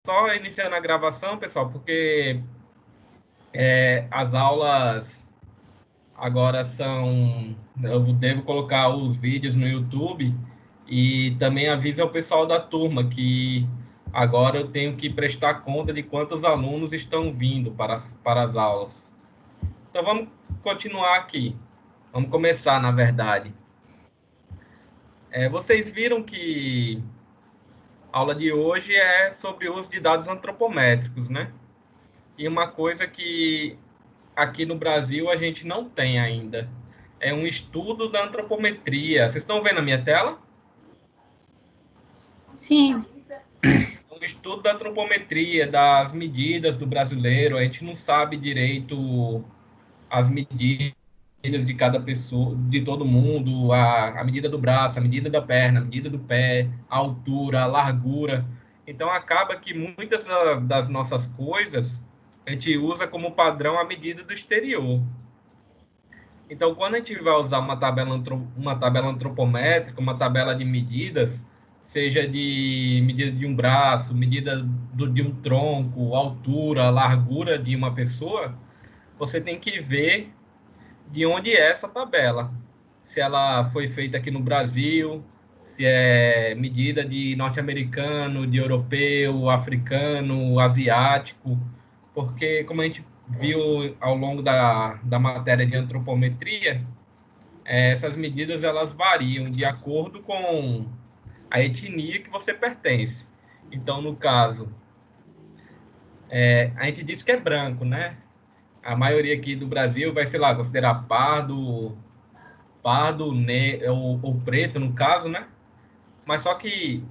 Só iniciando a gravação, pessoal, porque as aulas agora são... Eu devo colocar os vídeos no YouTube e também aviso ao pessoal da turma que agora eu tenho que prestar conta de quantos alunos estão vindo para as aulas. Então, vamos continuar aqui. Vamos começar, na verdade. Vocês viram que a aula de hoje é sobre o uso de dados antropométricos, né? E uma coisa que aqui no Brasil a gente não tem ainda é um estudo da antropometria. Vocês estão vendo a minha tela? Sim. Um estudo da antropometria, das medidas do brasileiro. A gente não sabe direito as medidas de cada pessoa, de todo mundo, a medida do braço, a medida da perna, a medida do pé, a altura, a largura. Então, acaba que muitas das nossas coisas a gente usa como padrão a medida do exterior. Então, quando a gente vai usar uma tabela antropométrica, uma tabela de medidas, seja de medida de um braço, medida de um tronco, altura, largura de uma pessoa, você tem que ver de onde é essa tabela. Se ela foi feita aqui no Brasil, se é medida de norte-americano, de europeu, africano, asiático, porque, como a gente viu ao longo da matéria de antropometria, essas medidas elas variam de acordo com a etnia que você pertence. Então, no caso, a gente diz que é branco, né? A maioria aqui do Brasil vai, sei lá, considerar pardo, ou preto, no caso, né? Mas só que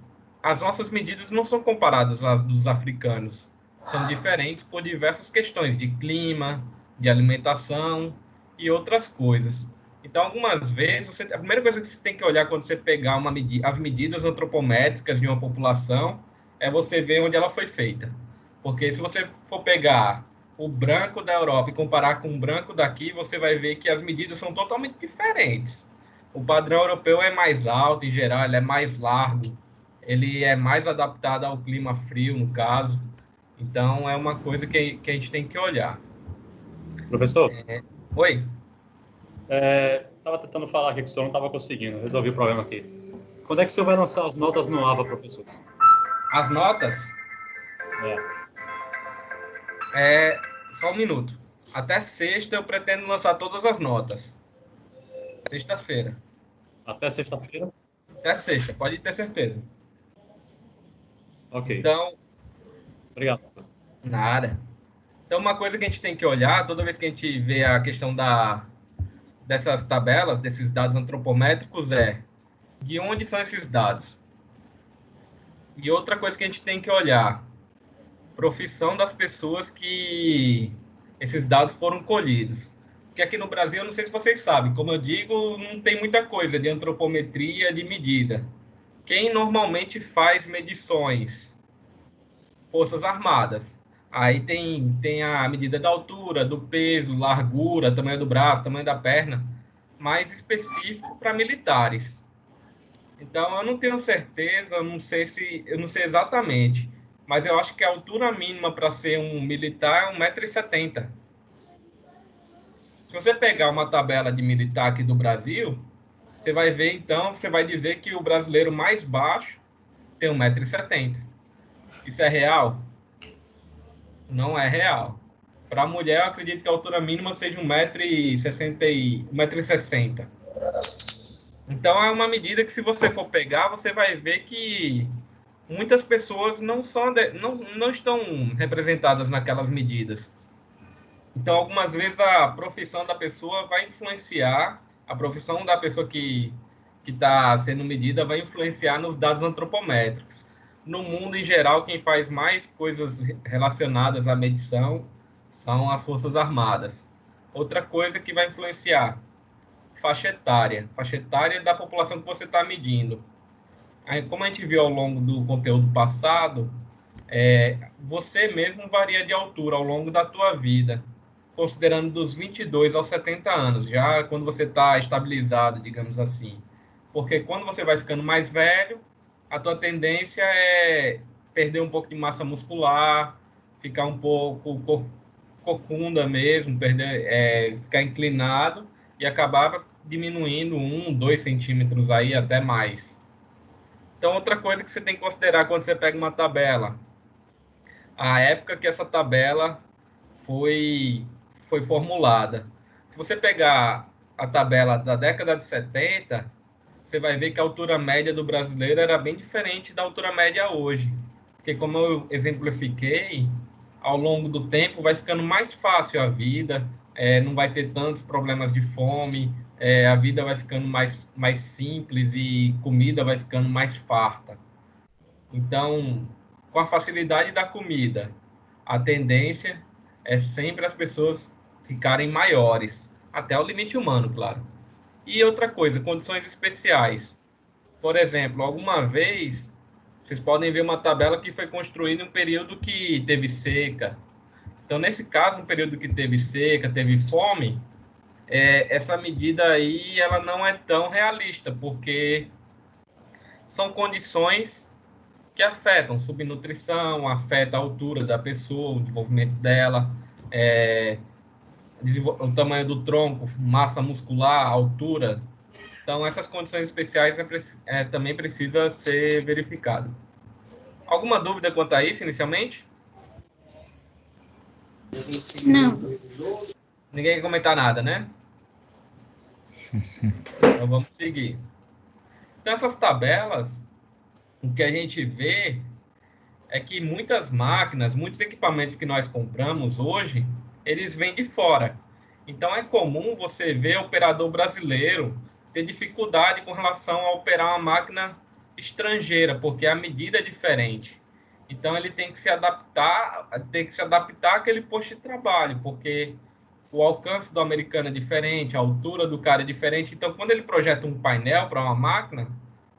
as nossas medidas não são comparadas às dos africanos. São diferentes por diversas questões de clima, de alimentação e outras coisas. Então, algumas vezes, a primeira coisa que você tem que olhar quando você pegar as medidas antropométricas de uma população é você ver onde ela foi feita. Porque se você for pegar o branco da Europa e comparar com o branco daqui, você vai ver que as medidas são totalmente diferentes. O padrão europeu é mais alto, em geral, ele é mais largo, ele é mais adaptado ao clima frio, no caso. Então, é uma coisa que a gente tem que olhar. Professor, Oi? estava tentando falar aqui que o senhor não estava conseguindo. Resolvi o problema aqui. Quando é que o senhor vai lançar as notas no AVA, professor? As notas? Só um minuto. Até sexta eu pretendo lançar todas as notas. Sexta-feira. Até sexta-feira? Até sexta, pode ter certeza. Ok. Então, obrigado, professor. Nada. Então, uma coisa que a gente tem que olhar, toda vez que a gente vê a questão dessas tabelas, desses dados antropométricos, é de onde são esses dados? E outra coisa que a gente tem que olhar, profissão das pessoas que esses dados foram colhidos. Porque aqui no Brasil, eu não sei se vocês sabem, como eu digo, não tem muita coisa de antropometria, de medida. Quem normalmente faz medições? Forças Armadas. Aí tem a medida da altura, do peso, largura, tamanho do braço, tamanho da perna, mais específico para militares. Então, eu não tenho certeza, eu não sei exatamente, mas eu acho que a altura mínima para ser um militar é 1,70 m. Se você pegar uma tabela de militar aqui do Brasil, você vai ver, então, você vai dizer que o brasileiro mais baixo tem 1,70 m. Isso é real? Não é real. Para a mulher, eu acredito que a altura mínima seja 1,60 m. Então, é uma medida que, se você for pegar, você vai ver que muitas pessoas não estão representadas naquelas medidas. Então, algumas vezes, a profissão da pessoa vai influenciar, a profissão da pessoa que está sendo medida vai influenciar nos dados antropométricos. No mundo, em geral, quem faz mais coisas relacionadas à medição são as Forças Armadas. Outra coisa que vai influenciar, faixa etária da população que você está medindo. Aí, como a gente viu ao longo do conteúdo passado, você mesmo varia de altura ao longo da tua vida, considerando dos 22 aos 70 anos, já quando você está estabilizado, digamos assim. Porque quando você vai ficando mais velho, a tua tendência é perder um pouco de massa muscular, ficar um pouco corcunda mesmo, ficar inclinado e acabava diminuindo 2 centímetros aí até mais. Então, outra coisa que você tem que considerar quando você pega uma tabela, a época que essa tabela foi formulada. Se você pegar a tabela da década de 70, você vai ver que a altura média do brasileiro era bem diferente da altura média hoje. Porque, como eu exemplifiquei, ao longo do tempo vai ficando mais fácil a vida, não vai ter tantos problemas de fome, a vida vai ficando mais simples e comida vai ficando mais farta. Então, com a facilidade da comida, a tendência é sempre as pessoas ficarem maiores, até o limite humano, claro. E outra coisa, condições especiais. Por exemplo, alguma vez, vocês podem ver uma tabela que foi construída em um período que teve seca. Então, nesse caso, um período que teve seca, teve fome, essa medida aí ela não é tão realista, porque são condições que afetam subnutrição, afeta a altura da pessoa, o desenvolvimento dela, o tamanho do tronco, massa muscular, altura. Então, essas condições especiais também precisa ser verificado. Alguma dúvida quanto a isso, inicialmente? Não. Ninguém quer comentar nada, né? Então, vamos seguir. Então, essas tabelas, o que a gente vê é que muitas máquinas, muitos equipamentos que nós compramos hoje, eles vêm de fora. Então, é comum você ver operador brasileiro ter dificuldade com relação a operar uma máquina estrangeira, porque a medida é diferente. Então, ele tem que se adaptar àquele posto de trabalho, porque o alcance do americano é diferente, a altura do cara é diferente. Então, quando ele projeta um painel para uma máquina,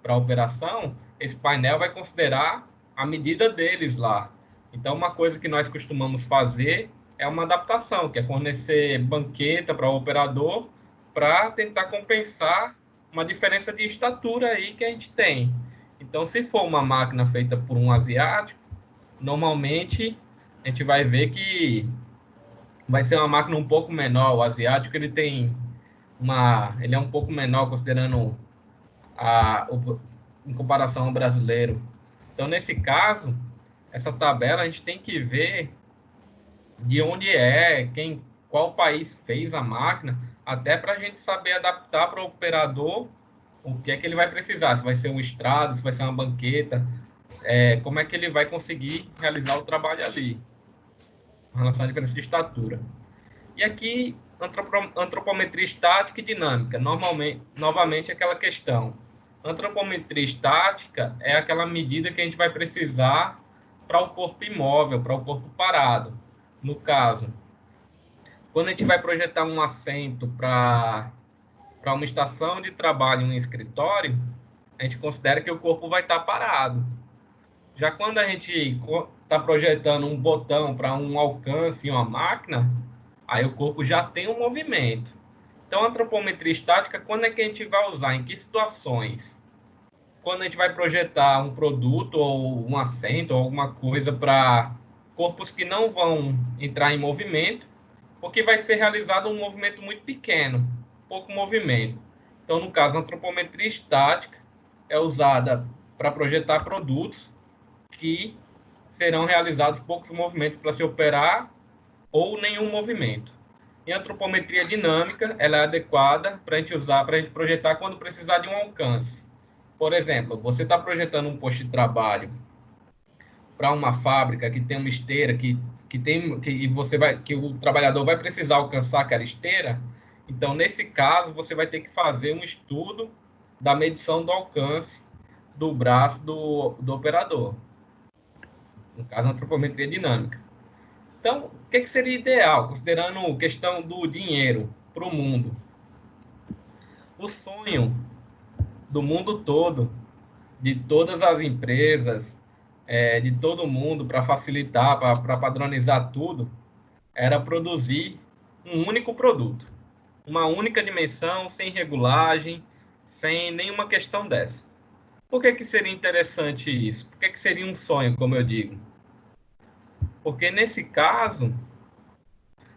para operação, esse painel vai considerar a medida deles lá. Então, uma coisa que nós costumamos fazer é uma adaptação, que é fornecer banqueta para o operador para tentar compensar uma diferença de estatura aí que a gente tem. Então, se for uma máquina feita por um asiático, normalmente a gente vai ver que vai ser uma máquina um pouco menor. O asiático ele é um pouco menor considerando em comparação ao brasileiro. Então, nesse caso, essa tabela a gente tem que ver de onde qual país fez a máquina, até para a gente saber adaptar para o operador o que é que ele vai precisar, se vai ser um estrado, se vai ser uma banqueta, como é que ele vai conseguir realizar o trabalho ali, em relação à diferença de estatura. E aqui, antropometria estática e dinâmica. Novamente, aquela questão. Antropometria estática é aquela medida que a gente vai precisar para o corpo imóvel, para o corpo parado. No caso, quando a gente vai projetar um assento para uma estação de trabalho em um escritório, a gente considera que o corpo vai estar parado. Já quando a gente está projetando um botão para um alcance em uma máquina, aí o corpo já tem um movimento. Então, a antropometria estática, quando é que a gente vai usar? Em que situações? Quando a gente vai projetar um produto ou um assento ou alguma coisa para corpos que não vão entrar em movimento, porque vai ser realizado um movimento muito pequeno, pouco movimento. Então, no caso, a antropometria estática é usada para projetar produtos que serão realizados poucos movimentos para se operar ou nenhum movimento. E a antropometria dinâmica, ela é adequada para a gente usar, para a gente projetar quando precisar de um alcance. Por exemplo, você está projetando um posto de trabalho para uma fábrica que tem uma esteira que o trabalhador vai precisar alcançar aquela esteira. Então, nesse caso, você vai ter que fazer um estudo da medição do alcance do braço do operador. No caso, a antropometria dinâmica. Então, o que seria ideal, considerando questão do dinheiro para o mundo? O sonho do mundo todo, de todas as empresas, de todo mundo, para facilitar, para padronizar tudo, era produzir um único produto, uma única dimensão, sem regulagem, sem nenhuma questão dessa. Por que que seria interessante isso? Por que que seria um sonho, como eu digo? Porque nesse caso,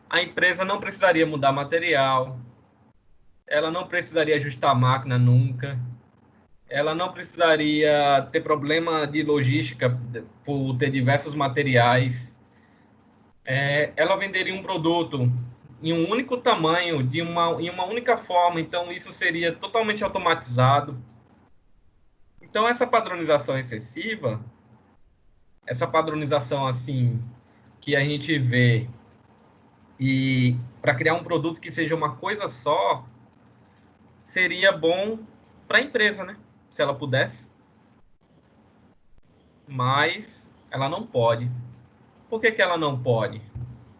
a empresa não precisaria mudar material, ela não precisaria ajustar a máquina nunca, ela não precisaria ter problema de logística por ter diversos materiais. Ela venderia um produto em um único tamanho, em uma única forma, então isso seria totalmente automatizado. Então, essa padronização excessiva, essa padronização assim que a gente vê, e para criar um produto que seja uma coisa só, seria bom para a empresa, né? Se ela pudesse, mas ela não pode. Por que que ela não pode?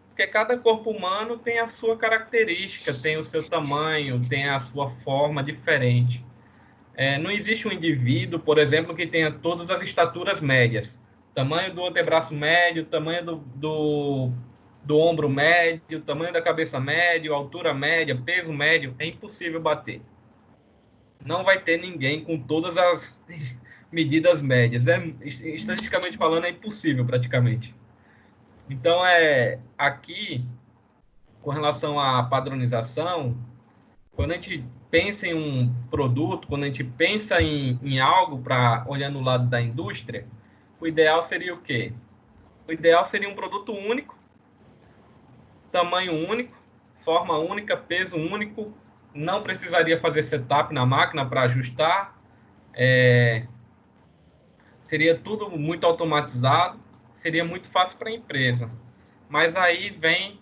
Porque cada corpo humano tem a sua característica, tem o seu tamanho, tem a sua forma diferente. Não existe um indivíduo, por exemplo, que tenha todas as estaturas médias. Tamanho do antebraço médio, tamanho do ombro médio, tamanho da cabeça médio, altura média, peso médio. É impossível bater. Não vai ter ninguém com todas as medidas médias. Estatisticamente falando, é impossível praticamente. Então, aqui, com relação à padronização, quando a gente pensa em um produto, quando a gente pensa em algo para olhar no lado da indústria, o ideal seria o quê? O ideal seria um produto único, tamanho único, forma única, peso único, não precisaria fazer setup na máquina para ajustar, seria tudo muito automatizado, seria muito fácil para a empresa. Mas aí vem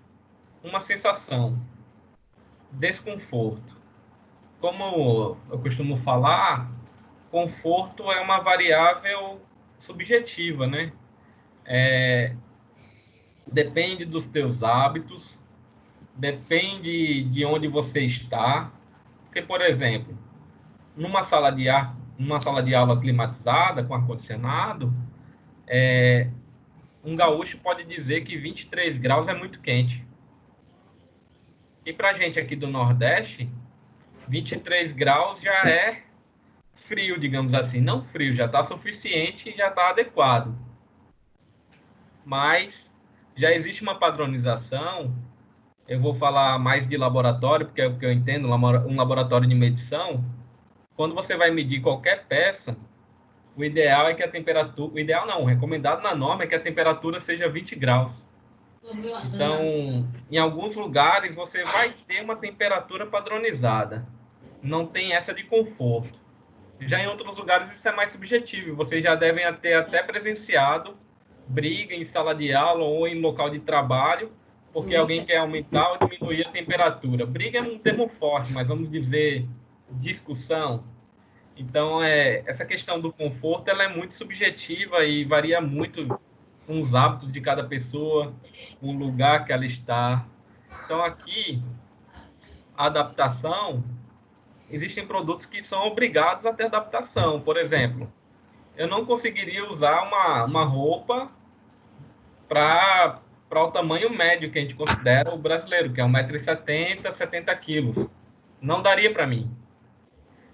uma sensação, desconforto. Como eu costumo falar, conforto é uma variável subjetiva, né? Depende dos teus hábitos, depende de onde você está. Porque, por exemplo, numa sala de aula climatizada, com ar-condicionado, um gaúcho pode dizer que 23 graus é muito quente. E para a gente aqui do Nordeste, 23 graus já é frio, digamos assim. Não frio, já está suficiente e já está adequado. Mas já existe uma padronização. Eu vou falar mais de laboratório, porque é o que eu entendo, um laboratório de medição. Quando você vai medir qualquer peça, o ideal é que a temperatura... O ideal não, o recomendado na norma é que a temperatura seja 20 graus. Então, em alguns lugares, você vai ter uma temperatura padronizada. Não tem essa de conforto. Já em outros lugares, isso é mais subjetivo. Vocês já devem ter até presenciado briga em sala de aula ou em local de trabalho, porque alguém quer aumentar ou diminuir a temperatura. Briga é um termo forte, mas vamos dizer discussão. Então, essa questão do conforto ela é muito subjetiva e varia muito com os hábitos de cada pessoa, com o lugar que ela está. Então, aqui, a adaptação, existem produtos que são obrigados a ter adaptação. Por exemplo, eu não conseguiria usar uma roupa para o tamanho médio que a gente considera o brasileiro, que é 1,70 m, 70 quilos. Não daria para mim.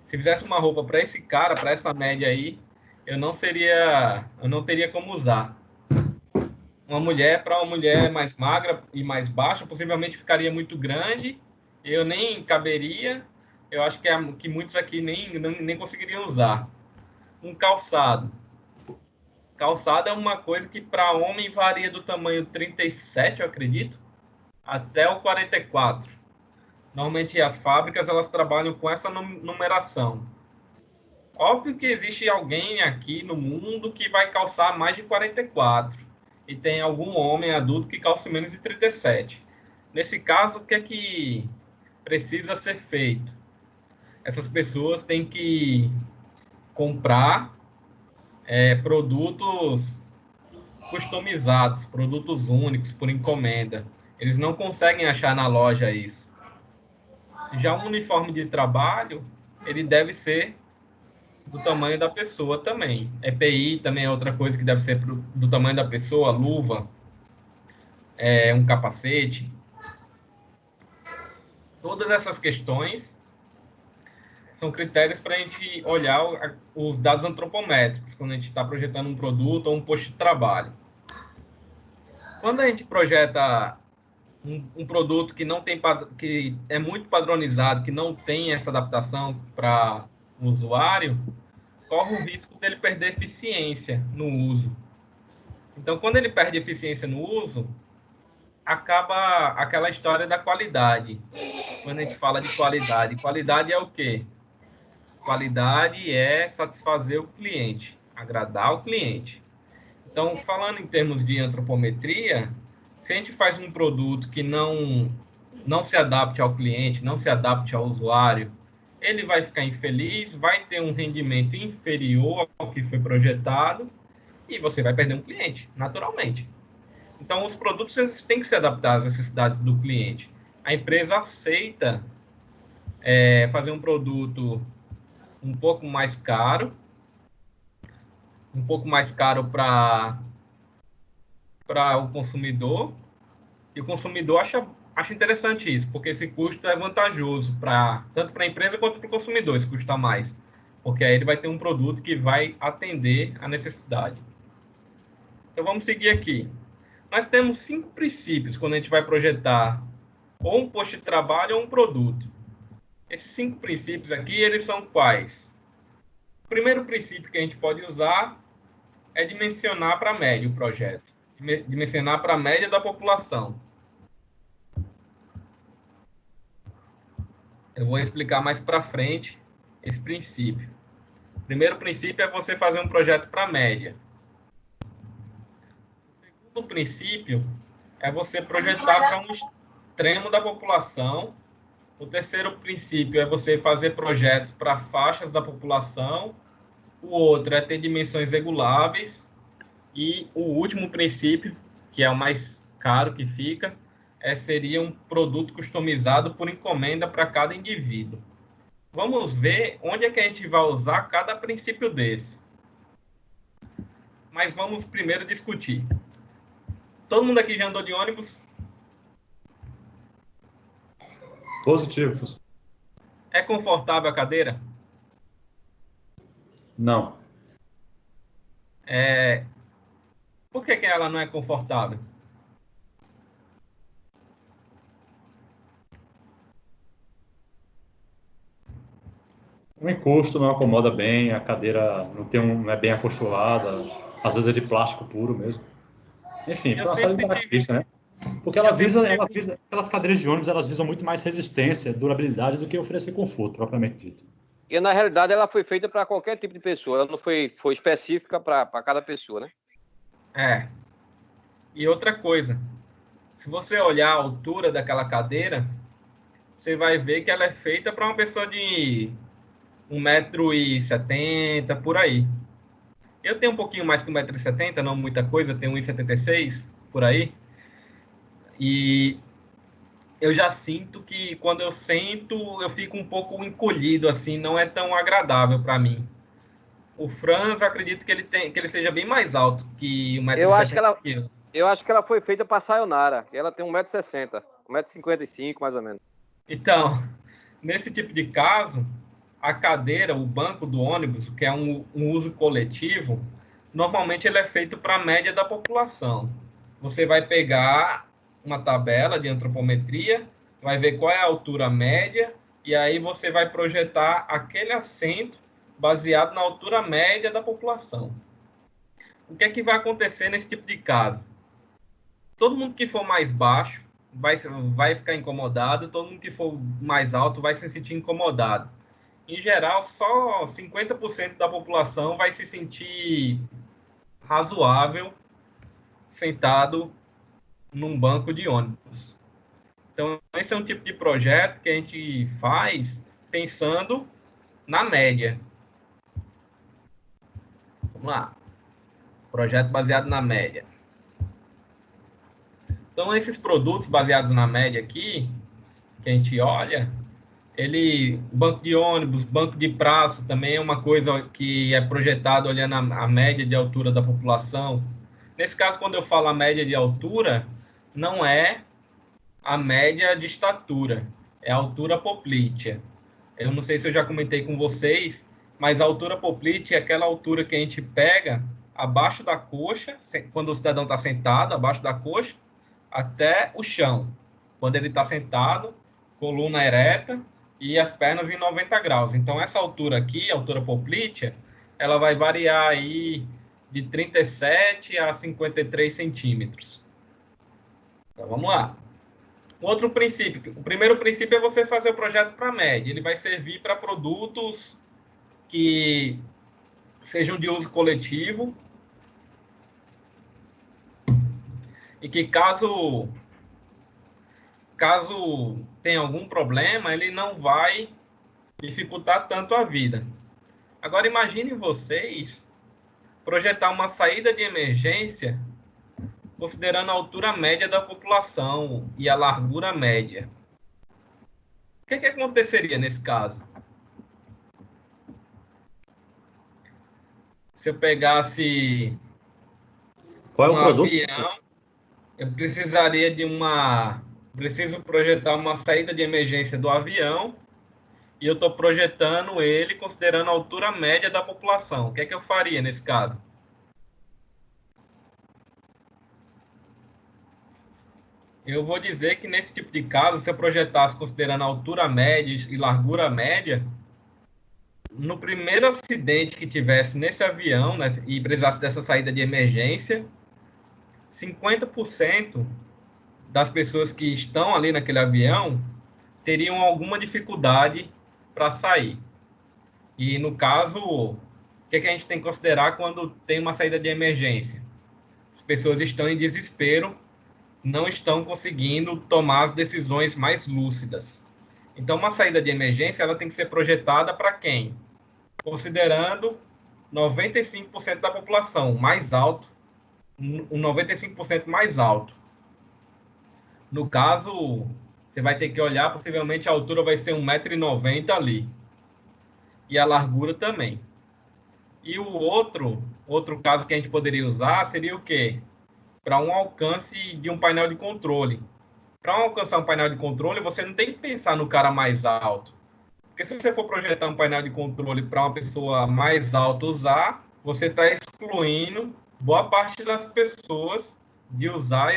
Se fizesse uma roupa para esse cara, para essa média aí, eu não teria como usar. Uma mulher, para uma mulher mais magra e mais baixa, possivelmente ficaria muito grande, eu nem caberia, eu acho que muitos aqui nem conseguiriam usar. Um calçado. Calçado é uma coisa que para homem varia do tamanho 37, eu acredito, até o 44. Normalmente as fábricas elas trabalham com essa numeração. Óbvio que existe alguém aqui no mundo que vai calçar mais de 44 e tem algum homem adulto que calça menos de 37. Nesse caso, o que é que precisa ser feito? Essas pessoas têm que comprar produtos customizados, produtos únicos por encomenda. Eles não conseguem achar na loja isso. Já um uniforme de trabalho, ele deve ser do tamanho da pessoa também. EPI também é outra coisa que deve ser do tamanho da pessoa, luva, um capacete. Todas essas questões são critérios para a gente olhar os dados antropométricos, quando a gente está projetando um produto ou um posto de trabalho. Quando a gente projeta um produto que não tem que é muito padronizado, que não tem essa adaptação para o usuário, corre o risco dele perder eficiência no uso. Então, quando ele perde eficiência no uso, acaba aquela história da qualidade. Quando a gente fala de qualidade, qualidade é o quê? Qualidade é satisfazer o cliente, agradar o cliente. Então, falando em termos de antropometria, se a gente faz um produto que não se adapte ao cliente, não se adapte ao usuário, ele vai ficar infeliz, vai ter um rendimento inferior ao que foi projetado e você vai perder um cliente, naturalmente. Então, os produtos eles têm que se adaptar às necessidades do cliente. A empresa aceita fazer um produto um pouco mais caro para o consumidor, e o consumidor acha interessante isso, porque esse custo é vantajoso tanto para a empresa quanto para o consumidor, esse custo a mais, porque aí ele vai ter um produto que vai atender a necessidade. Então, vamos seguir aqui. Nós temos 5 princípios quando a gente vai projetar ou um posto de trabalho ou um produto. Esses 5 princípios aqui, eles são quais? O primeiro princípio que a gente pode usar é dimensionar para a média o projeto. Dimensionar para a média da população. Eu vou explicar mais para frente esse princípio. O primeiro princípio é você fazer um projeto para a média. O segundo princípio é você projetar para um extremo da população. O terceiro princípio é você fazer projetos para faixas da população. O outro é ter dimensões reguláveis. E o último princípio, que é o mais caro que fica, seria um produto customizado por encomenda para cada indivíduo. Vamos ver onde é que a gente vai usar cada princípio desse. Mas vamos primeiro discutir. Todo mundo aqui já andou de ônibus? Positivos. É confortável a cadeira? Não. Por que ela não é confortável? O encosto não acomoda bem, a cadeira não é bem acolchoada, às vezes é de plástico puro mesmo. Enfim, por uma série de características, né? Porque ela visa, aquelas cadeiras de ônibus, elas visam muito mais resistência, durabilidade do que oferecer conforto, propriamente dito. E, na realidade, ela foi feita para qualquer tipo de pessoa, ela não foi específica para cada pessoa, né? E outra coisa, se você olhar a altura daquela cadeira, você vai ver que ela é feita para uma pessoa de 1,70 m, por aí. Eu tenho um pouquinho mais que 1,70 m, não muita coisa, eu tenho 1,76 m, por aí. E eu já sinto que quando eu sento, eu fico um pouco encolhido, assim, não é tão agradável para mim. O Franz, eu acredito que ele seja bem mais alto que 1,70 m. Eu acho que ela foi feita para a Sayonara, ela tem 1,60 m, 1,55 m mais ou menos. Então, nesse tipo de caso, a cadeira, o banco do ônibus, que é um uso coletivo, normalmente ele é feito para a média da população. Você vai pegar uma tabela de antropometria, vai ver qual é a altura média, e aí você vai projetar aquele assento baseado na altura média da população. O que é que vai acontecer nesse tipo de caso? Todo mundo que for mais baixo vai ficar incomodado, todo mundo que for mais alto vai se sentir incomodado. Em geral, só 50% da população vai se sentir razoável sentado num banco de ônibus. Então, esse é um tipo de projeto que a gente faz pensando na média. Vamos lá. Projeto baseado na média. Então, esses produtos baseados na média aqui, que a gente olha, banco de ônibus, banco de praça, também é uma coisa que é projetado olhando a média de altura da população. Nesse caso, quando eu falo a média de altura, não é a média de estatura, é a altura poplítea. Eu não sei se eu já comentei com vocês, mas a altura poplite é aquela altura que a gente pega abaixo da coxa, quando o cidadão está sentado, abaixo da coxa, até o chão. Quando ele está sentado, coluna ereta e as pernas em 90 graus. Então, essa altura aqui, a altura poplítea, ela vai variar aí de 37 a 53 centímetros. Então, vamos lá. Outro princípio. O primeiro princípio é você fazer o projeto para média. Ele vai servir para produtos que sejam de uso coletivo e que caso tenha algum problema, ele não vai dificultar tanto a vida. Agora, imaginem vocês projetar uma saída de emergência considerando a altura média da população e a largura média. O que aconteceria nesse caso? Se eu pegasse Qual é o produto? avião, eu precisaria preciso projetar uma saída de emergência do avião e eu estou projetando ele considerando a altura média da população. O que eu faria nesse caso? Eu vou dizer que nesse tipo de caso, se eu projetasse considerando a altura média e largura média, no primeiro acidente que tivesse nesse avião, né, e precisasse dessa saída de emergência, 50% das pessoas que estão ali naquele avião teriam alguma dificuldade para sair. E, no caso, o que a gente tem que considerar quando tem uma saída de emergência? As pessoas estão em desespero, não estão conseguindo tomar as decisões mais lúcidas. Então, uma saída de emergência ela tem que ser projetada para quem? Considerando 95% da população, mais alto, um 95% mais alto. No caso, você vai ter que olhar, possivelmente a altura vai ser 1,90 m ali. E a largura também. E o outro caso que a gente poderia usar seria o quê? Para um alcance de um painel de controle. Para alcançar um painel de controle, você não tem que pensar no cara mais alto. Porque se você for projetar um painel de controle para uma pessoa mais alta usar, você está excluindo boa parte das pessoas de usar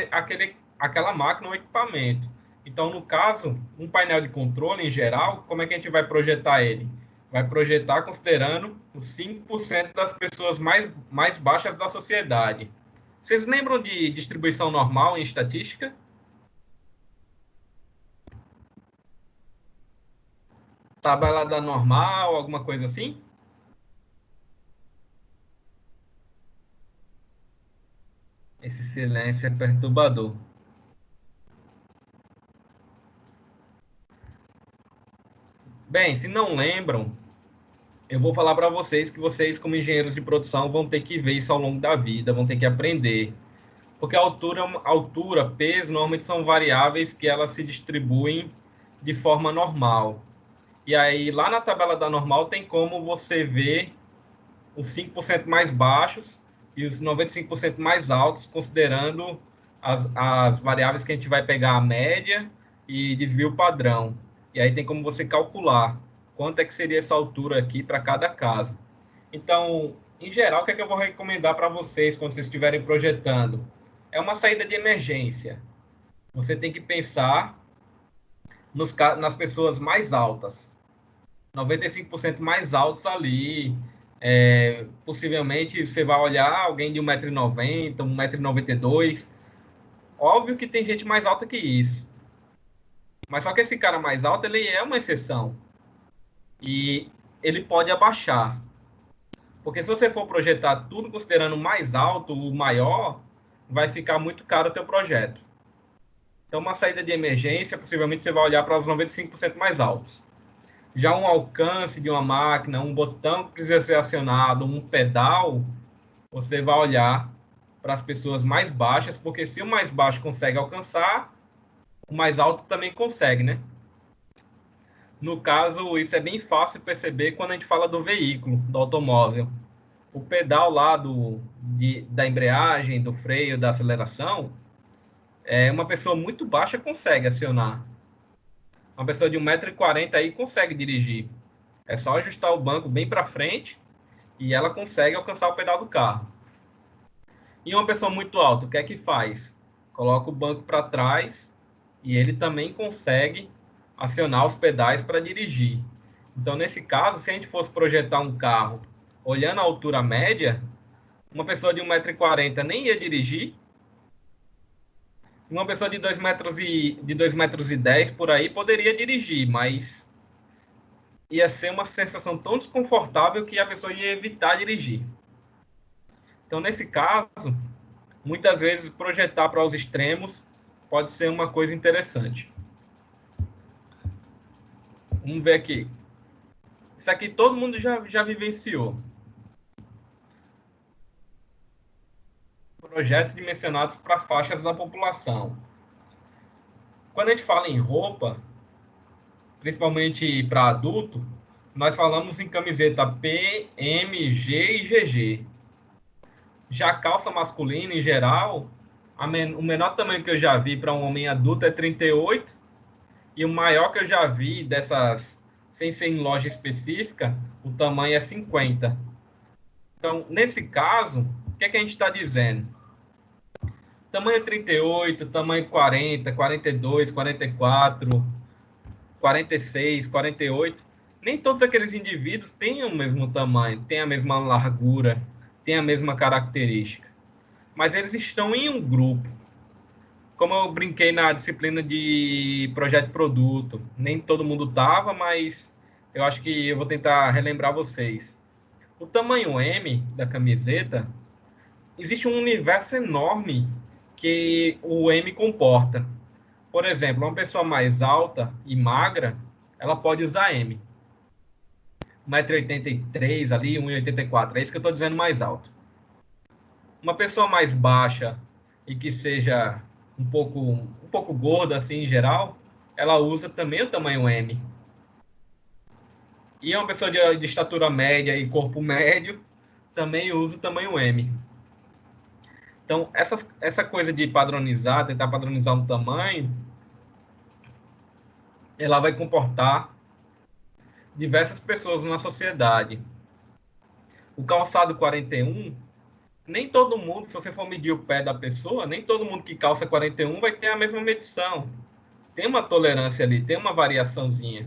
aquela máquina ou equipamento. Então, no caso, um painel de controle, em geral, como é que a gente vai projetar ele? Vai projetar considerando os 5% das pessoas mais baixas da sociedade. Vocês lembram de distribuição normal em estatística? Tabela da normal, alguma coisa assim? Esse silêncio é perturbador. Bem, se não lembram, eu vou falar para vocês que vocês, como engenheiros de produção, vão ter que ver isso ao longo da vida, vão ter que aprender. Porque altura, peso, normalmente são variáveis que elas se distribuem de forma normal. E aí, lá na tabela da normal, tem como você ver os 5% mais baixos e os 95% mais altos, considerando as variáveis que a gente vai pegar a média e desvio padrão. E aí tem como você calcular quanto é que seria essa altura aqui para cada caso. Então, em geral, o que é que eu vou recomendar para vocês quando vocês estiverem projetando? É uma saída de emergência. Você tem que pensar nas pessoas mais altas. 95% mais altos ali. Possivelmente você vai olhar alguém de 1,90 m, 1,92 m. Óbvio que tem gente mais alta que isso. Mas só que esse cara mais alto, ele é uma exceção. E ele pode abaixar. Porque se você for projetar tudo considerando o mais alto, o maior, vai ficar muito caro o teu projeto. Então, uma saída de emergência, possivelmente você vai olhar para os 95% mais altos. Já um alcance de uma máquina, um botão que precisa ser acionado, um pedal, você vai olhar para as pessoas mais baixas, porque se o mais baixo consegue alcançar, o mais alto também consegue, né? No caso, isso é bem fácil perceber quando a gente fala do veículo, do automóvel. O pedal lá da embreagem, do freio, da aceleração, uma pessoa muito baixa consegue acionar. Uma pessoa de 1,40 m aí consegue dirigir. É só ajustar o banco bem para frente e ela consegue alcançar o pedal do carro. E uma pessoa muito alta, o que é que faz? Coloca o banco para trás e ele também consegue acionar os pedais para dirigir. Então, nesse caso, se a gente fosse projetar um carro olhando a altura média, uma pessoa de 1,40 m nem ia dirigir. Uma pessoa de 2,10 m por aí poderia dirigir, mas ia ser uma sensação tão desconfortável que a pessoa ia evitar dirigir. Então, nesse caso, muitas vezes projetar para os extremos pode ser uma coisa interessante. Vamos ver aqui. Isso aqui todo mundo já vivenciou. Projetos dimensionados para faixas da população. Quando a gente fala em roupa, principalmente para adulto, nós falamos em camiseta P, M, G e GG. Já a calça masculina, em geral, o menor tamanho que eu já vi para um homem adulto é 38, e o maior que eu já vi dessas, sem ser em loja específica, o tamanho é 50. Então, nesse caso, o que é que a gente está dizendo? Tamanho 38, tamanho 40, 42, 44, 46, 48. Nem todos aqueles indivíduos têm o mesmo tamanho, têm a mesma largura, têm a mesma característica. Mas eles estão em um grupo. Como eu brinquei na disciplina de projeto produto, nem todo mundo estava, mas eu acho que eu vou tentar relembrar vocês. O tamanho M da camiseta, existe um universo enorme que o M comporta. Por exemplo, uma pessoa mais alta e magra, ela pode usar M. 1,83 m ali, 1,84 m, é isso que eu estou dizendo mais alto. Uma pessoa mais baixa e que seja um pouco gorda, assim, em geral, ela usa também o tamanho M. E uma pessoa de estatura média e corpo médio também usa o tamanho M. Então, essa coisa de padronizar, tentar padronizar um tamanho, ela vai comportar diversas pessoas na sociedade. O calçado 41, nem todo mundo, se você for medir o pé da pessoa, nem todo mundo que calça 41 vai ter a mesma medição. Tem uma tolerância ali, tem uma variaçãozinha.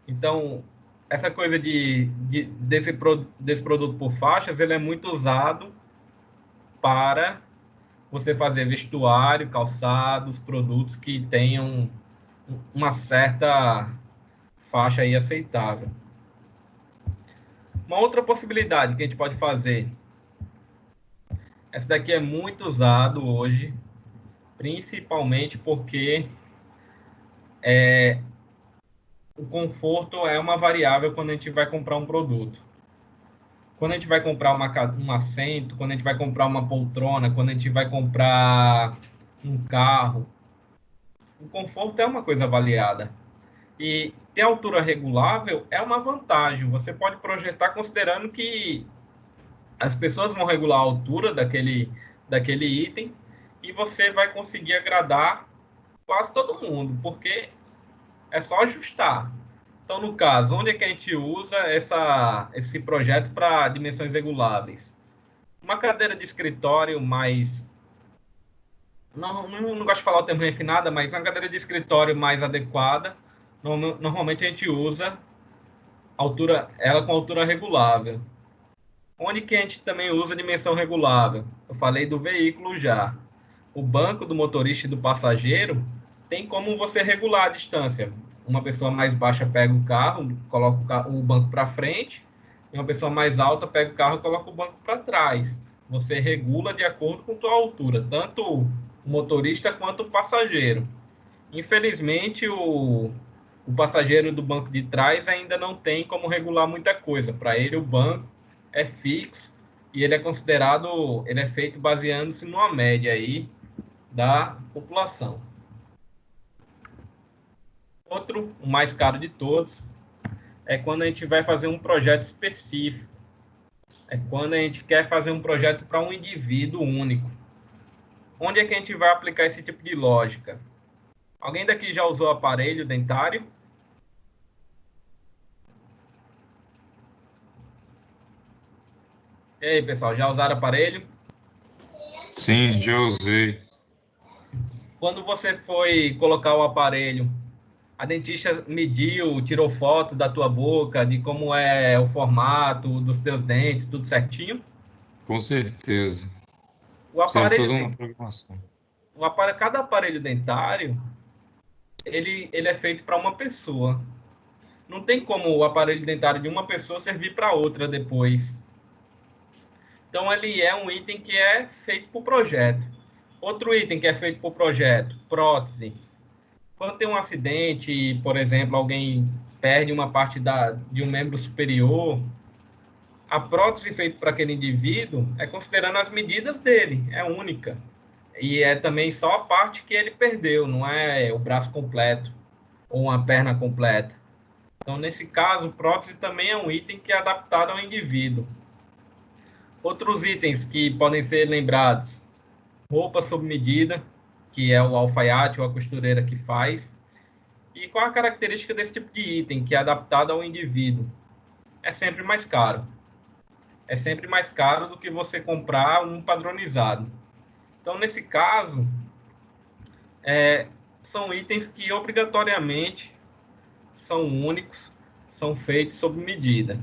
Então, essa coisa desse produto por faixas, ele é muito usado para você fazer vestuário, calçados, produtos que tenham uma certa faixa aí aceitável. Uma outra possibilidade que a gente pode fazer, essa daqui é muito usado hoje, principalmente porque o conforto é uma variável quando a gente vai comprar um produto. Quando a gente vai comprar um assento, quando a gente vai comprar uma poltrona, quando a gente vai comprar um carro, o conforto é uma coisa avaliada. E ter altura regulável é uma vantagem. Você pode projetar considerando que as pessoas vão regular a altura daquele item e você vai conseguir agradar quase todo mundo, porque é só ajustar. Então, no caso, onde é que a gente usa esse projeto para dimensões reguláveis? Uma cadeira de escritório mais... Não gosto de falar o termo refinada, mas uma cadeira de escritório mais adequada, normalmente a gente usa ela com altura regulável. Onde que a gente também usa dimensão regulável? Eu falei do veículo já. O banco do motorista e do passageiro tem como você regular a distância. Uma pessoa mais baixa pega o carro, coloca o banco para frente, e uma pessoa mais alta pega o carro e coloca o banco para trás. Você regula de acordo com a sua altura, tanto o motorista quanto o passageiro. Infelizmente, o passageiro do banco de trás ainda não tem como regular muita coisa. Para ele, o banco é fixo e ele é feito baseando-se numa média aí da população. Outro, o mais caro de todos, é quando a gente vai fazer um projeto específico. É quando a gente quer fazer um projeto para um indivíduo único. Onde é que a gente vai aplicar esse tipo de lógica? Alguém daqui já usou aparelho dentário? E aí, pessoal, já usaram aparelho? Sim, já usei. Quando você foi colocar o aparelho, a dentista mediu, tirou foto da tua boca, de como é o formato dos teus dentes, tudo certinho? Com certeza. O Fizeram aparelho, toda uma programação. cada aparelho dentário, ele é feito para uma pessoa. Não tem como o aparelho dentário de uma pessoa servir para outra depois. Então, ele é um item que é feito por projeto. Outro item que é feito por projeto, prótese. Quando tem um acidente, por exemplo, alguém perde uma parte de um membro superior, a prótese feita para aquele indivíduo é considerando as medidas dele, é única. E é também só a parte que ele perdeu, não é o braço completo ou uma perna completa. Então, nesse caso, prótese também é um item que é adaptado ao indivíduo. Outros itens que podem ser lembrados: roupa sob medida, que é o alfaiate ou a costureira que faz. E qual a característica desse tipo de item que é adaptado ao indivíduo? É sempre mais caro. É sempre mais caro do que você comprar um padronizado. Então, nesse caso, são itens que obrigatoriamente são únicos, são feitos sob medida.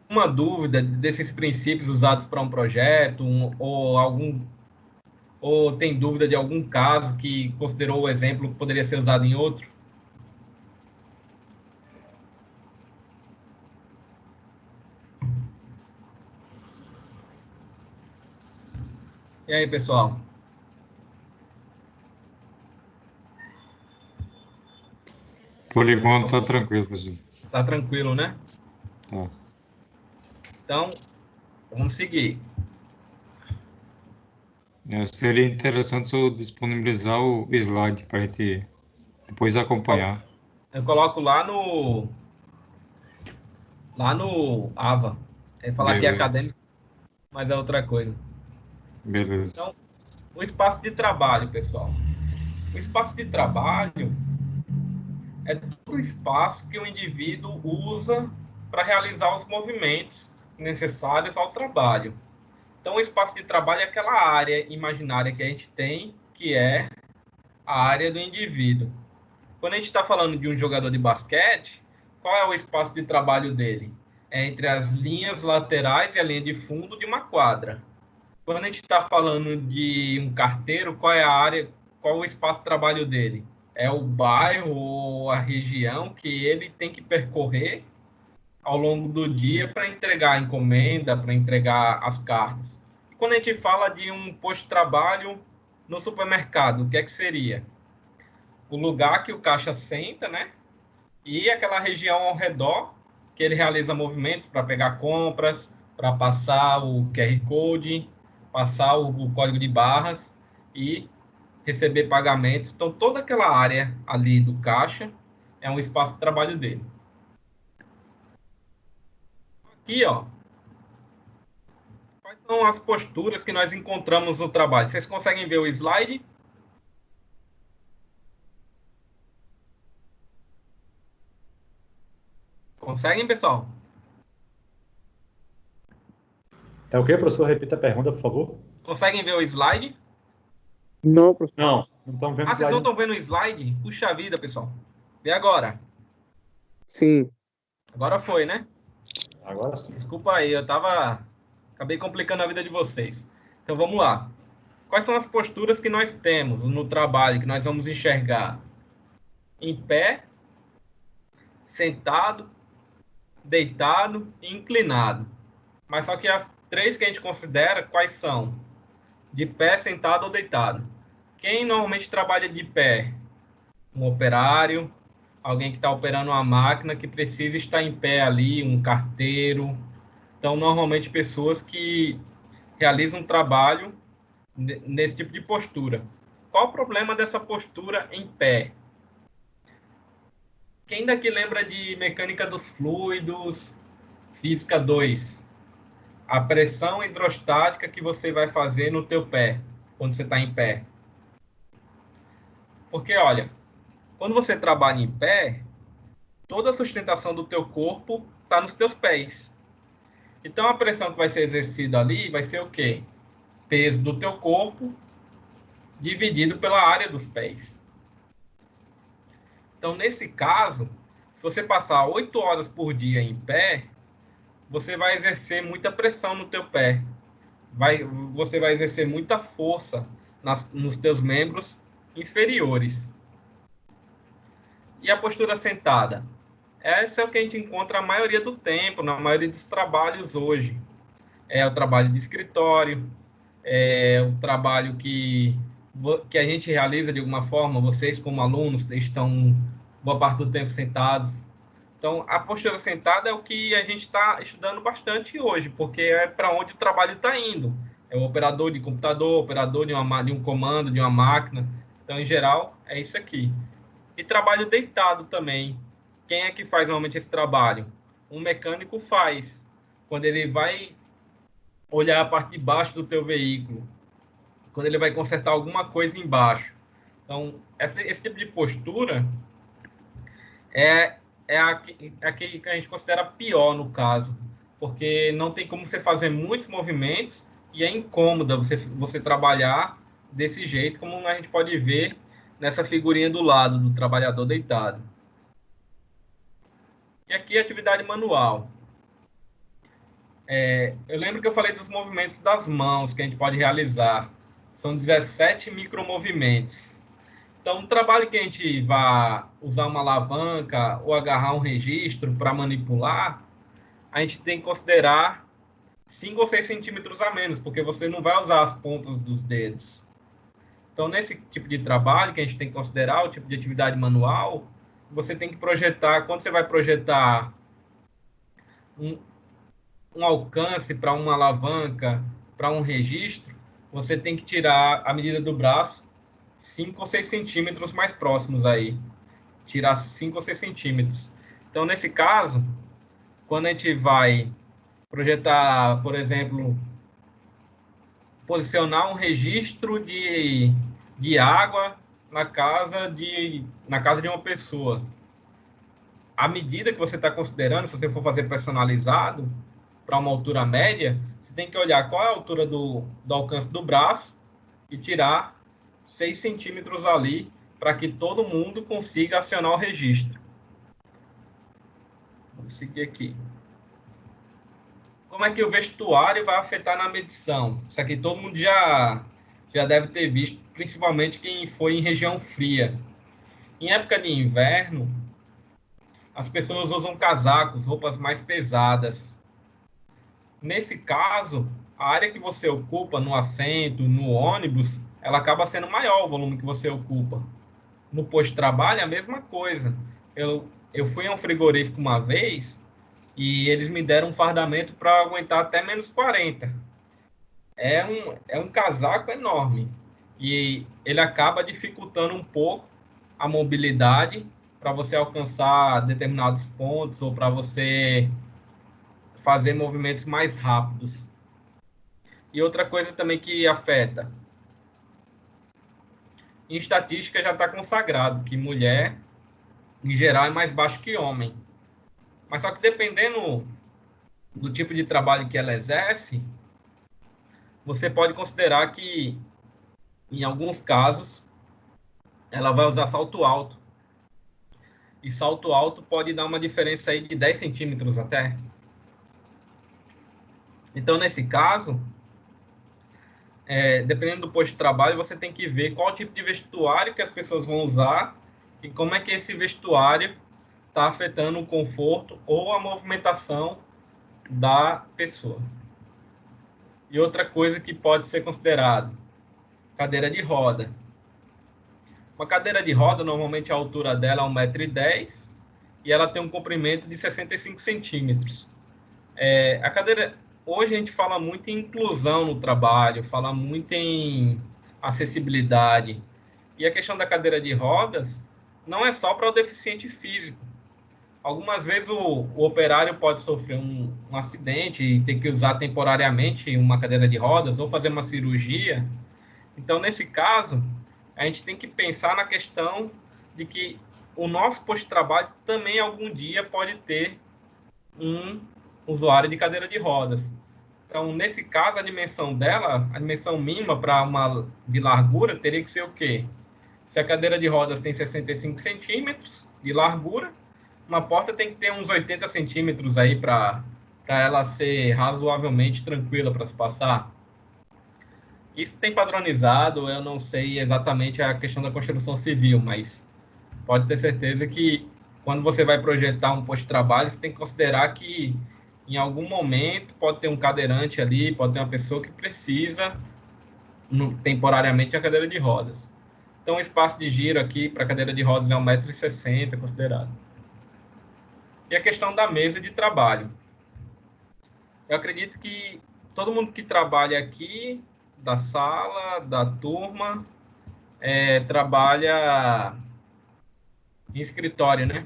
Uma dúvida desses princípios usados para um projeto, ou tem dúvida de algum caso que considerou o exemplo que poderia ser usado em outro? E aí, pessoal? Por enquanto tá tranquilo, pessoal. Tá tranquilo, né? Tá. Então, vamos seguir. Seria interessante se eu disponibilizar o slide para a gente depois acompanhar. Eu coloco lá no AVA. É falar que é Beleza, acadêmico, mas é outra coisa. beleza. Então, o espaço de trabalho, pessoal. O espaço de trabalho é todo o espaço que o indivíduo usa para realizar os movimentos necessários ao trabalho. Então, o espaço de trabalho é aquela área imaginária que a gente tem, que é a área do indivíduo. Quando a gente está falando de um jogador de basquete, qual é o espaço de trabalho dele? É entre as linhas laterais e a linha de fundo de uma quadra. Quando a gente está falando de um carteiro, qual é a área, qual é o espaço de trabalho dele? É o bairro ou a região que ele tem que percorrer ao longo do dia para entregar a encomenda, para entregar as cartas. E quando a gente fala de um posto de trabalho no supermercado, o que é que seria? O lugar que o caixa senta, né? E aquela região ao redor que ele realiza movimentos para pegar compras, para passar o QR Code, passar o código de barras e receber pagamento. Então, toda aquela área ali do caixa é um espaço de trabalho dele. Aqui, ó, quais são as posturas que nós encontramos no trabalho? Vocês conseguem ver o slide? Conseguem, pessoal? É o quê, professor? Repita a pergunta, por favor. Conseguem ver o slide? Não, professor. Não estamos vendo Ah, vocês não slide. estão vendo o slide? Puxa vida, pessoal. Vê agora. Sim. Agora foi, né? Agora sim. Desculpa aí, acabei complicando a vida de vocês. Então vamos lá. Quais são as posturas que nós temos no trabalho, que nós vamos enxergar? Em pé, sentado, deitado e inclinado. Mas só que as três que a gente considera, quais são? De pé, sentado ou deitado. Quem normalmente trabalha de pé? Um operário, alguém que está operando uma máquina que precisa estar em pé ali, um carteiro. Então, normalmente, pessoas que realizam trabalho nesse tipo de postura. Qual o problema dessa postura em pé? Quem daqui lembra de mecânica dos fluidos, física 2? A pressão hidrostática que você vai fazer no teu pé. quando você está em pé. Porque, olha, quando você trabalha em pé, toda a sustentação do teu corpo está nos teus pés. Então, a pressão que vai ser exercida ali vai ser o quê? Peso do teu corpo dividido pela área dos pés. Então, nesse caso, se você passar 8 horas por dia em pé, você vai exercer muita pressão no teu pé. Você vai exercer muita força nos teus membros inferiores. E a postura sentada? Essa é o que a gente encontra a maioria do tempo, na maioria dos trabalhos hoje. É o trabalho de escritório, é o trabalho que a gente realiza de alguma forma. Vocês, como alunos, estão boa parte do tempo sentados. Então, a postura sentada é o que a gente está estudando bastante hoje, porque é para onde o trabalho está indo. É o operador de computador, operador de um comando, de uma máquina. Então, em geral, é isso aqui. E trabalho deitado também. Quem é que faz normalmente esse trabalho? Um mecânico faz. Quando ele vai olhar a parte de baixo do teu veículo, quando ele vai consertar alguma coisa embaixo. Então, esse tipo de postura é a que a gente considera pior no caso, porque não tem como você fazer muitos movimentos e é incômoda você trabalhar desse jeito, como a gente pode ver nessa figurinha do lado do trabalhador deitado. E aqui a atividade manual. Eu lembro que eu falei dos movimentos das mãos que a gente pode realizar. São 17 micromovimentos. Então, um trabalho que a gente vai usar uma alavanca ou agarrar um registro para manipular, a gente tem que considerar 5 ou 6 centímetros a menos, porque você não vai usar as pontas dos dedos. Então, nesse tipo de trabalho que a gente tem que considerar, o tipo de atividade manual, você tem que projetar, quando você vai projetar um alcance para uma alavanca, para um registro, você tem que tirar a medida do braço 5 ou 6 centímetros mais próximos aí. Tirar 5 ou 6 centímetros. Então, nesse caso, quando a gente vai projetar, por exemplo, posicionar um registro de água na casa de uma pessoa, a medida que você está considerando, se você for fazer personalizado, para uma altura média, você tem que olhar qual é a altura do alcance do braço e tirar 6 centímetros ali para que todo mundo consiga acionar o registro. Vamos seguir aqui. Como é que o vestuário vai afetar na medição? Isso aqui todo mundo já deve ter visto, principalmente quem foi em região fria. Em época de inverno, as pessoas usam casacos, roupas mais pesadas. Nesse caso, a área que você ocupa no assento, no ônibus, ela acaba sendo maior o volume que você ocupa. No posto de trabalho, a mesma coisa. Eu fui a um frigorífico uma vez e eles me deram um fardamento para aguentar até menos 40. É um casaco enorme. E ele acaba dificultando um pouco a mobilidade para você alcançar determinados pontos ou para você fazer movimentos mais rápidos. E outra coisa também que afeta. Em estatística já está consagrado que mulher, em geral, é mais baixo que homem. Mas só que dependendo do tipo de trabalho que ela exerce, você pode considerar que, em alguns casos, ela vai usar salto alto. E salto alto pode dar uma diferença aí de 10 centímetros até. Então, nesse caso, dependendo do posto de trabalho, você tem que ver qual tipo de vestuário que as pessoas vão usar e como é que esse vestuário está afetando o conforto ou a movimentação da pessoa. E outra coisa que pode ser considerado, cadeira de roda. Uma cadeira de roda, normalmente a altura dela é 1,10 m e ela tem um comprimento de 65 centímetros. A cadeira... Hoje a gente fala muito em inclusão no trabalho, fala muito em acessibilidade. E a questão da cadeira de rodas não é só para o deficiente físico. Algumas vezes o operário pode sofrer um acidente e ter que usar temporariamente uma cadeira de rodas ou fazer uma cirurgia. Então, nesse caso, a gente tem que pensar na questão de que o nosso posto de trabalho também algum dia pode ter um usuário de cadeira de rodas. Então, nesse caso, a dimensão dela, a dimensão mínima para uma de largura teria que ser o quê? Se a cadeira de rodas tem 65 centímetros de largura, uma porta tem que ter uns 80 centímetros aí para ela ser razoavelmente tranquila para se passar. Isso tem padronizado, eu não sei exatamente a questão da construção civil, mas pode ter certeza que quando você vai projetar um posto de trabalho, você tem que considerar que em algum momento pode ter um cadeirante ali, pode ter uma pessoa que precisa temporariamente de uma cadeira de rodas. Então, o espaço de giro aqui para cadeira de rodas é 1,60 m considerado. E a questão da mesa de trabalho. Eu acredito que todo mundo que trabalha aqui, da sala, da turma, trabalha em escritório, né?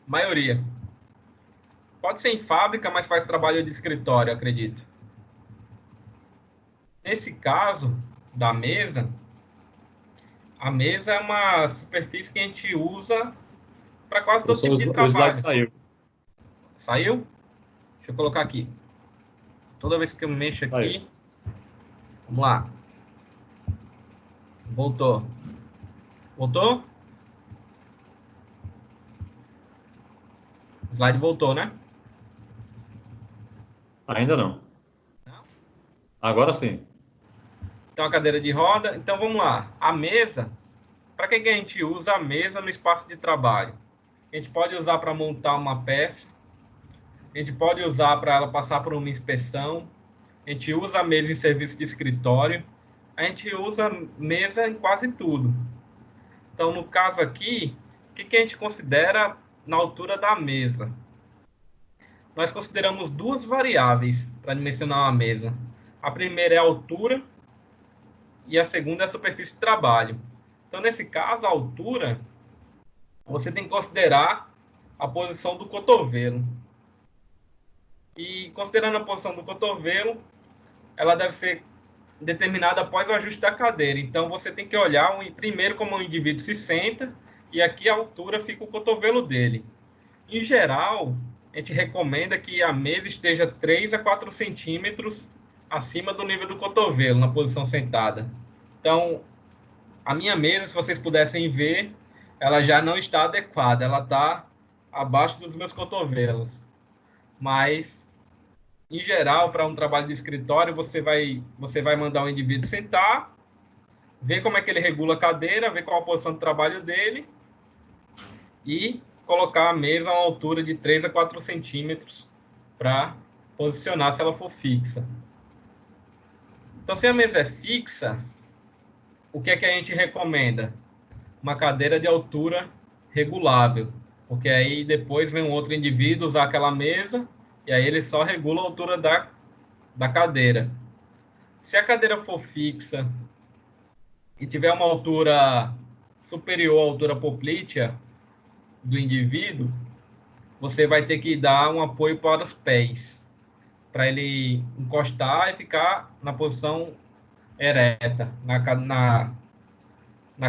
Maioria. Pode ser em fábrica, mas faz trabalho de escritório, acredito. Nesse caso da mesa, a mesa é uma superfície que a gente usa para quase todo tipo de trabalho. O slide saiu. Saiu? Deixa eu colocar aqui. Toda vez que eu mexo aqui... Vamos lá. Voltou. Voltou? O slide voltou, né? Ainda não. Não? Agora sim. Então, a cadeira de roda. Então, vamos lá. A mesa. Para que a gente usa a mesa no espaço de trabalho? A gente pode usar para montar uma peça. A gente pode usar para ela passar por uma inspeção. A gente usa a mesa em serviço de escritório. A gente usa a mesa em quase tudo. Então, no caso aqui, o que a gente considera na altura da mesa? Nós consideramos duas variáveis para dimensionar uma mesa. A primeira é a altura e a segunda é a superfície de trabalho. Então, nesse caso, a altura, você tem que considerar a posição do cotovelo. E, considerando a posição do cotovelo, ela deve ser determinada após o ajuste da cadeira. Então, você tem que olhar primeiro como o indivíduo se senta e aqui a altura fica o cotovelo dele. Em geral, a gente recomenda que a mesa esteja 3 a 4 centímetros acima do nível do cotovelo, na posição sentada. Então, a minha mesa, se vocês pudessem ver, ela já não está adequada, ela está abaixo dos meus cotovelos. Mas, em geral, para um trabalho de escritório, você vai mandar o indivíduo sentar, ver como é que ele regula a cadeira, ver qual a posição de trabalho dele e colocar a mesa a uma altura de 3 a 4 centímetros para posicionar se ela for fixa. Então, se a mesa é fixa, o que é que a gente recomenda? Uma cadeira de altura regulável, porque aí depois vem um outro indivíduo usar aquela mesa e aí ele só regula a altura da cadeira. Se a cadeira for fixa e tiver uma altura superior à altura poplítea do indivíduo, você vai ter que dar um apoio para os pés, para ele encostar e ficar na posição ereta, na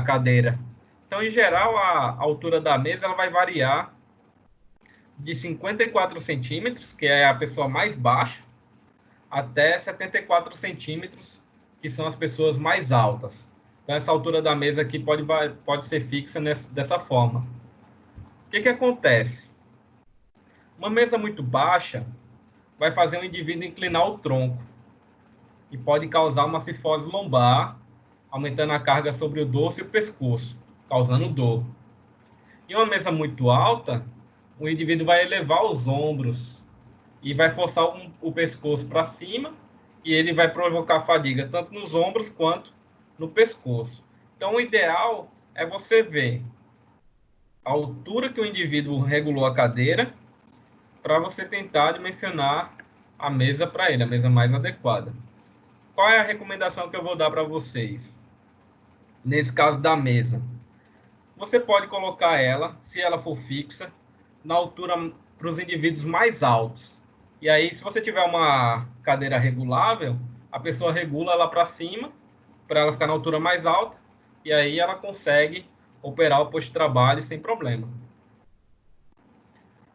cadeira. Então, em geral, a altura da mesa ela vai variar de 54 centímetros, que é a pessoa mais baixa, até 74 centímetros, que são as pessoas mais altas. Então, essa altura da mesa aqui pode ser fixa dessa forma. O que acontece? Uma mesa muito baixa vai fazer um indivíduo inclinar o tronco e pode causar uma cifose lombar, aumentando a carga sobre o dorso e o pescoço, causando dor. E uma mesa muito alta, o indivíduo vai elevar os ombros e vai forçar o pescoço para cima e ele vai provocar fadiga tanto nos ombros quanto no pescoço. Então, o ideal é você ver a altura que o indivíduo regulou a cadeira para você tentar dimensionar a mesa para ele, a mesa mais adequada. Qual é a recomendação que eu vou dar para vocês? Nesse caso da mesa, você pode colocar ela, se ela for fixa, na altura para os indivíduos mais altos. E aí, se você tiver uma cadeira regulável, a pessoa regula ela para cima, para ela ficar na altura mais alta, e aí ela consegue operar o posto de trabalho sem problema.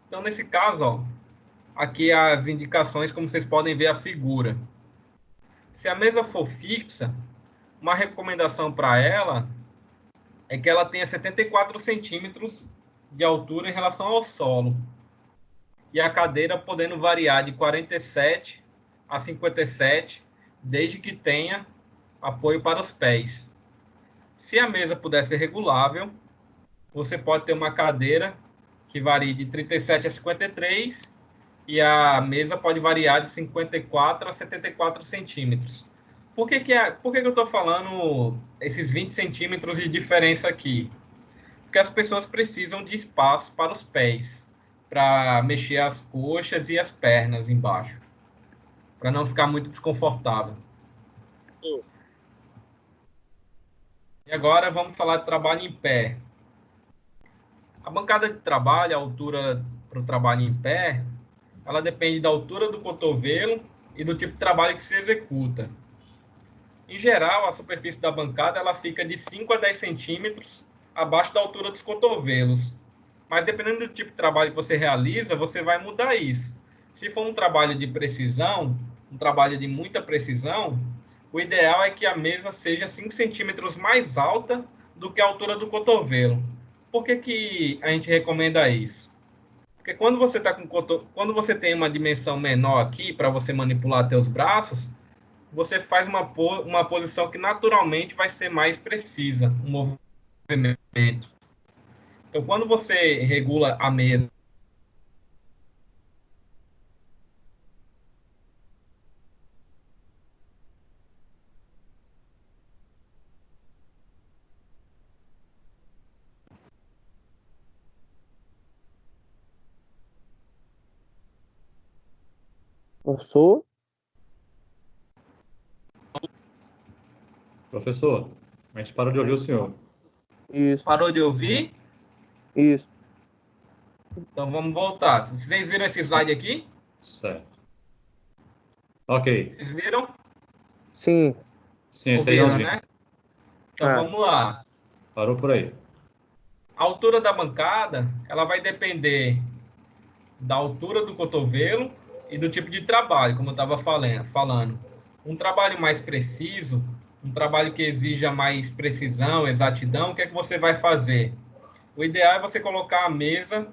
Então, nesse caso, ó, aqui as indicações, como vocês podem ver a figura. Se a mesa for fixa, uma recomendação para ela é que ela tenha 74 centímetros de altura em relação ao solo. E a cadeira podendo variar de 47 a 57, desde que tenha apoio para os pés. Se a mesa puder ser regulável, você pode ter uma cadeira que varie de 37 a 53 e a mesa pode variar de 54 a 74 centímetros. Por que eu estou falando esses 20 centímetros de diferença aqui? Porque as pessoas precisam de espaço para os pés, para mexer as coxas e as pernas embaixo, para não ficar muito desconfortável. E agora vamos falar de trabalho em pé. A bancada de trabalho, a altura para o trabalho em pé, ela depende da altura do cotovelo e do tipo de trabalho que se executa. Em geral, a superfície da bancada ela fica de 5 a 10 centímetros abaixo da altura dos cotovelos. Mas dependendo do tipo de trabalho que você realiza, você vai mudar isso. Se for um trabalho de precisão, um trabalho de muita precisão, o ideal é que a mesa seja 5 centímetros mais alta do que a altura do cotovelo. Por que a gente recomenda isso? Porque quando você tem uma dimensão menor aqui para você manipular seus braços, você faz uma posição que naturalmente vai ser mais precisa, um movimento. Então, quando você regula a mesa, Professor? Professor, a gente parou de ouvir o senhor. Isso, parou de ouvir? isso. Então, vamos voltar. Vocês viram esse slide aqui? Certo. Ok. Vocês viram? Sim. Sim, esse aí nós Ouviram, vimos. né? Então, vamos lá. Parou por aí. A altura da bancada, ela vai depender da altura do cotovelo e do tipo de trabalho, como eu estava falando. Um trabalho mais preciso, um trabalho que exija mais precisão, exatidão, o que é que você vai fazer? O ideal é você colocar a mesa,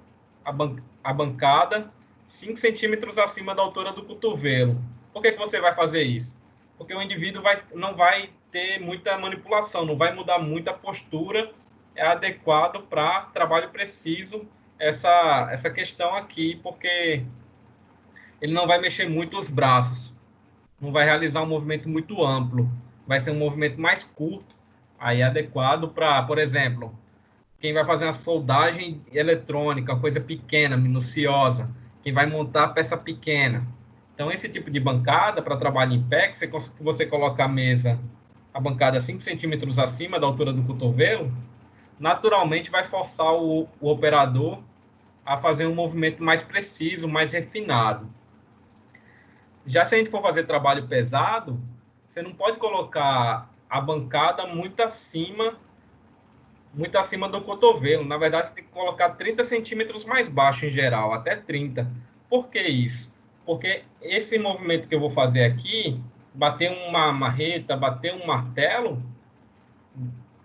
a bancada, 5 centímetros acima da altura do cotovelo. Por que você vai fazer isso? Porque o indivíduo não vai ter muita manipulação, não vai mudar muita postura, é adequado para trabalho preciso essa questão aqui, porque ele não vai mexer muito os braços, não vai realizar um movimento muito amplo, vai ser um movimento mais curto, aí adequado para, por exemplo, quem vai fazer uma soldagem eletrônica, uma coisa pequena, minuciosa, quem vai montar a peça pequena. Então, esse tipo de bancada para trabalho em pé, que você coloca a bancada 5 centímetros acima da altura do cotovelo, naturalmente vai forçar o operador a fazer um movimento mais preciso, mais refinado. Já se a gente for fazer trabalho pesado, você não pode colocar a bancada muito acima do cotovelo. Na verdade, você tem que colocar 30 centímetros mais baixo em geral, até 30. Por que isso? Porque esse movimento que eu vou fazer aqui, bater uma marreta, bater um martelo,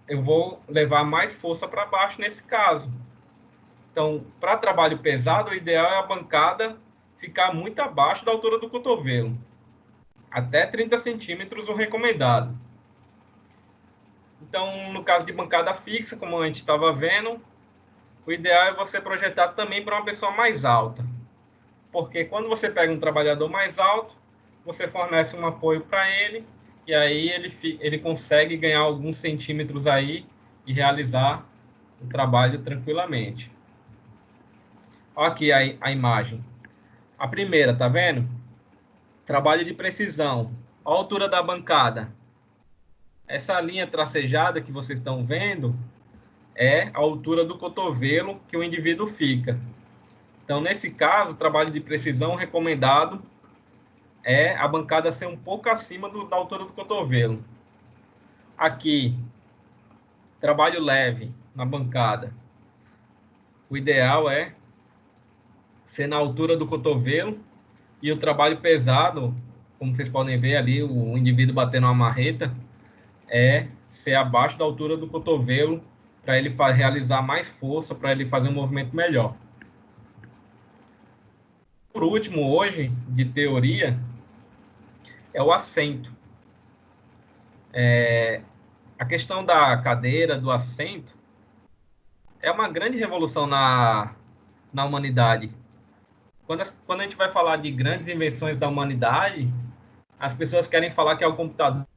eu vou levar mais força para baixo nesse caso. Então, para trabalho pesado, o ideal é a bancada ficar muito abaixo da altura do cotovelo. Até 30 centímetros o recomendado. Então, no caso de bancada fixa, como a gente estava vendo, o ideal é você projetar também para uma pessoa mais alta. Porque quando você pega um trabalhador mais alto, você fornece um apoio para ele, e aí ele consegue ganhar alguns centímetros aí e realizar o trabalho tranquilamente. Olha aqui a imagem. A primeira, tá vendo? Trabalho de precisão. A altura da bancada. Essa linha tracejada que vocês estão vendo é a altura do cotovelo que o indivíduo fica. Então, nesse caso, trabalho de precisão recomendado é a bancada ser um pouco acima da altura do cotovelo. Aqui, trabalho leve na bancada. O ideal é ser na altura do cotovelo, e o trabalho pesado, como vocês podem ver ali, o indivíduo batendo uma marreta, é ser abaixo da altura do cotovelo, para ele realizar mais força, para ele fazer um movimento melhor. Por último, hoje, de teoria, é o assento. A questão da cadeira, do assento, é uma grande revolução na humanidade. Quando a gente vai falar de grandes invenções da humanidade, as pessoas querem falar que é o computador,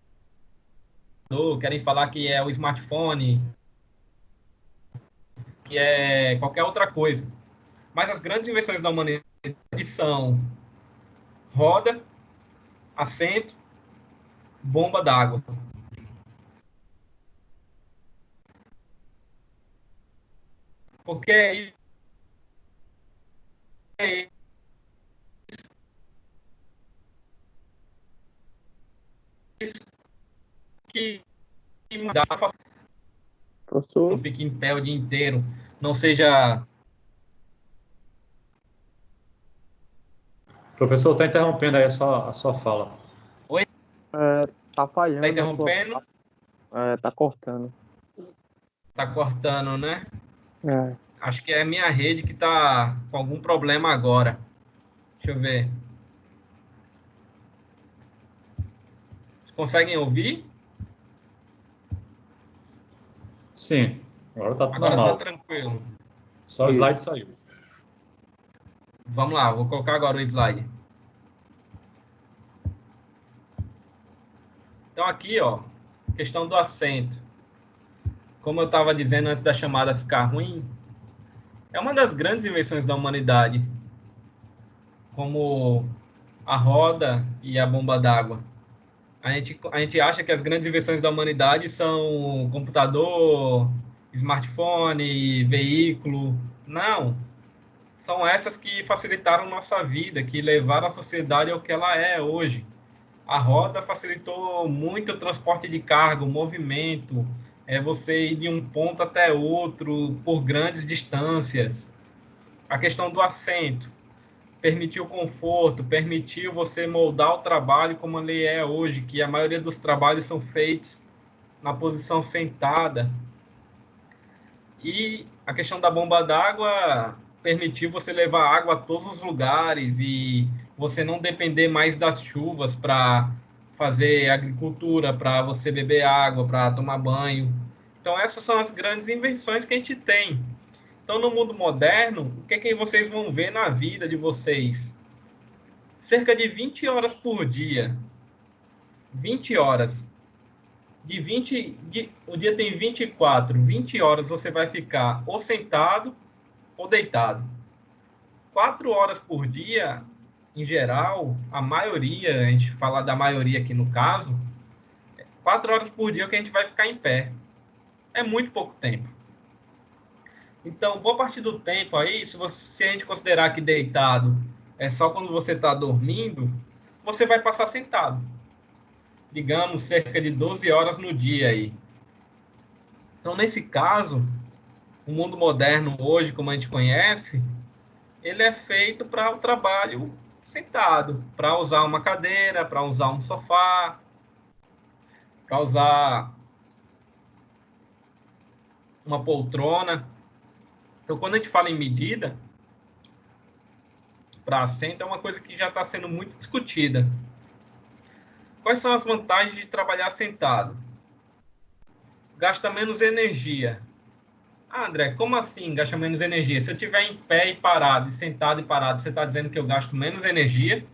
querem falar que é o smartphone, que é qualquer outra coisa. Mas as grandes invenções da humanidade são roda, assento, bomba d'água. Porque é isso que dá, não Professor, fique em pé o dia inteiro, não seja... O professor está interrompendo aí a sua fala. Oi? tá falhando. Tá interrompendo? Tá cortando. Tá cortando, né? É. Acho que é a minha rede que tá com algum problema agora. Deixa eu ver. Conseguem ouvir? Sim, agora está tudo Agora tá normal. tranquilo. Só o slide saiu. Vamos lá, vou colocar agora o slide. Então aqui, ó, questão do assento. Como eu estava dizendo antes da chamada ficar ruim, é uma das grandes invenções da humanidade, como a roda e a bomba d'água. A gente acha que as grandes invenções da humanidade são computador, smartphone, veículo. Não. São essas que facilitaram nossa vida, que levaram a sociedade ao que ela é hoje. A roda facilitou muito o transporte de carga, o movimento, você ir de um ponto até outro por grandes distâncias. A questão do assento permitiu conforto, permitiu você moldar o trabalho como ele é hoje, que a maioria dos trabalhos são feitos na posição sentada. E a questão da bomba d'água permitiu você levar água a todos os lugares e você não depender mais das chuvas para fazer agricultura, para você beber água, para tomar banho. Então, essas são as grandes invenções que a gente tem. Então, no mundo moderno, o que é que vocês vão ver na vida de vocês? Cerca de 20 horas por dia. 20 horas. O dia tem 24, 20 horas você vai ficar ou sentado ou deitado. 4 horas por dia, em geral, a maioria, a gente fala da maioria aqui no caso, 4 horas por dia que a gente vai ficar em pé. É muito pouco tempo. Então, boa parte do tempo aí, se a gente considerar que deitado é só quando você está dormindo, você vai passar sentado. Digamos, cerca de 12 horas no dia aí. Então, nesse caso, o mundo moderno hoje, como a gente conhece, ele é feito para o trabalho sentado, para usar uma cadeira, para usar um sofá, para usar uma poltrona. Então, quando a gente fala em medida para assento, é uma coisa que já está sendo muito discutida. Quais são as vantagens de trabalhar sentado? Gasta menos energia. Ah, André, como assim gasta menos energia? Se eu estiver em pé e parado, e sentado e parado, você está dizendo que eu gasto menos energia?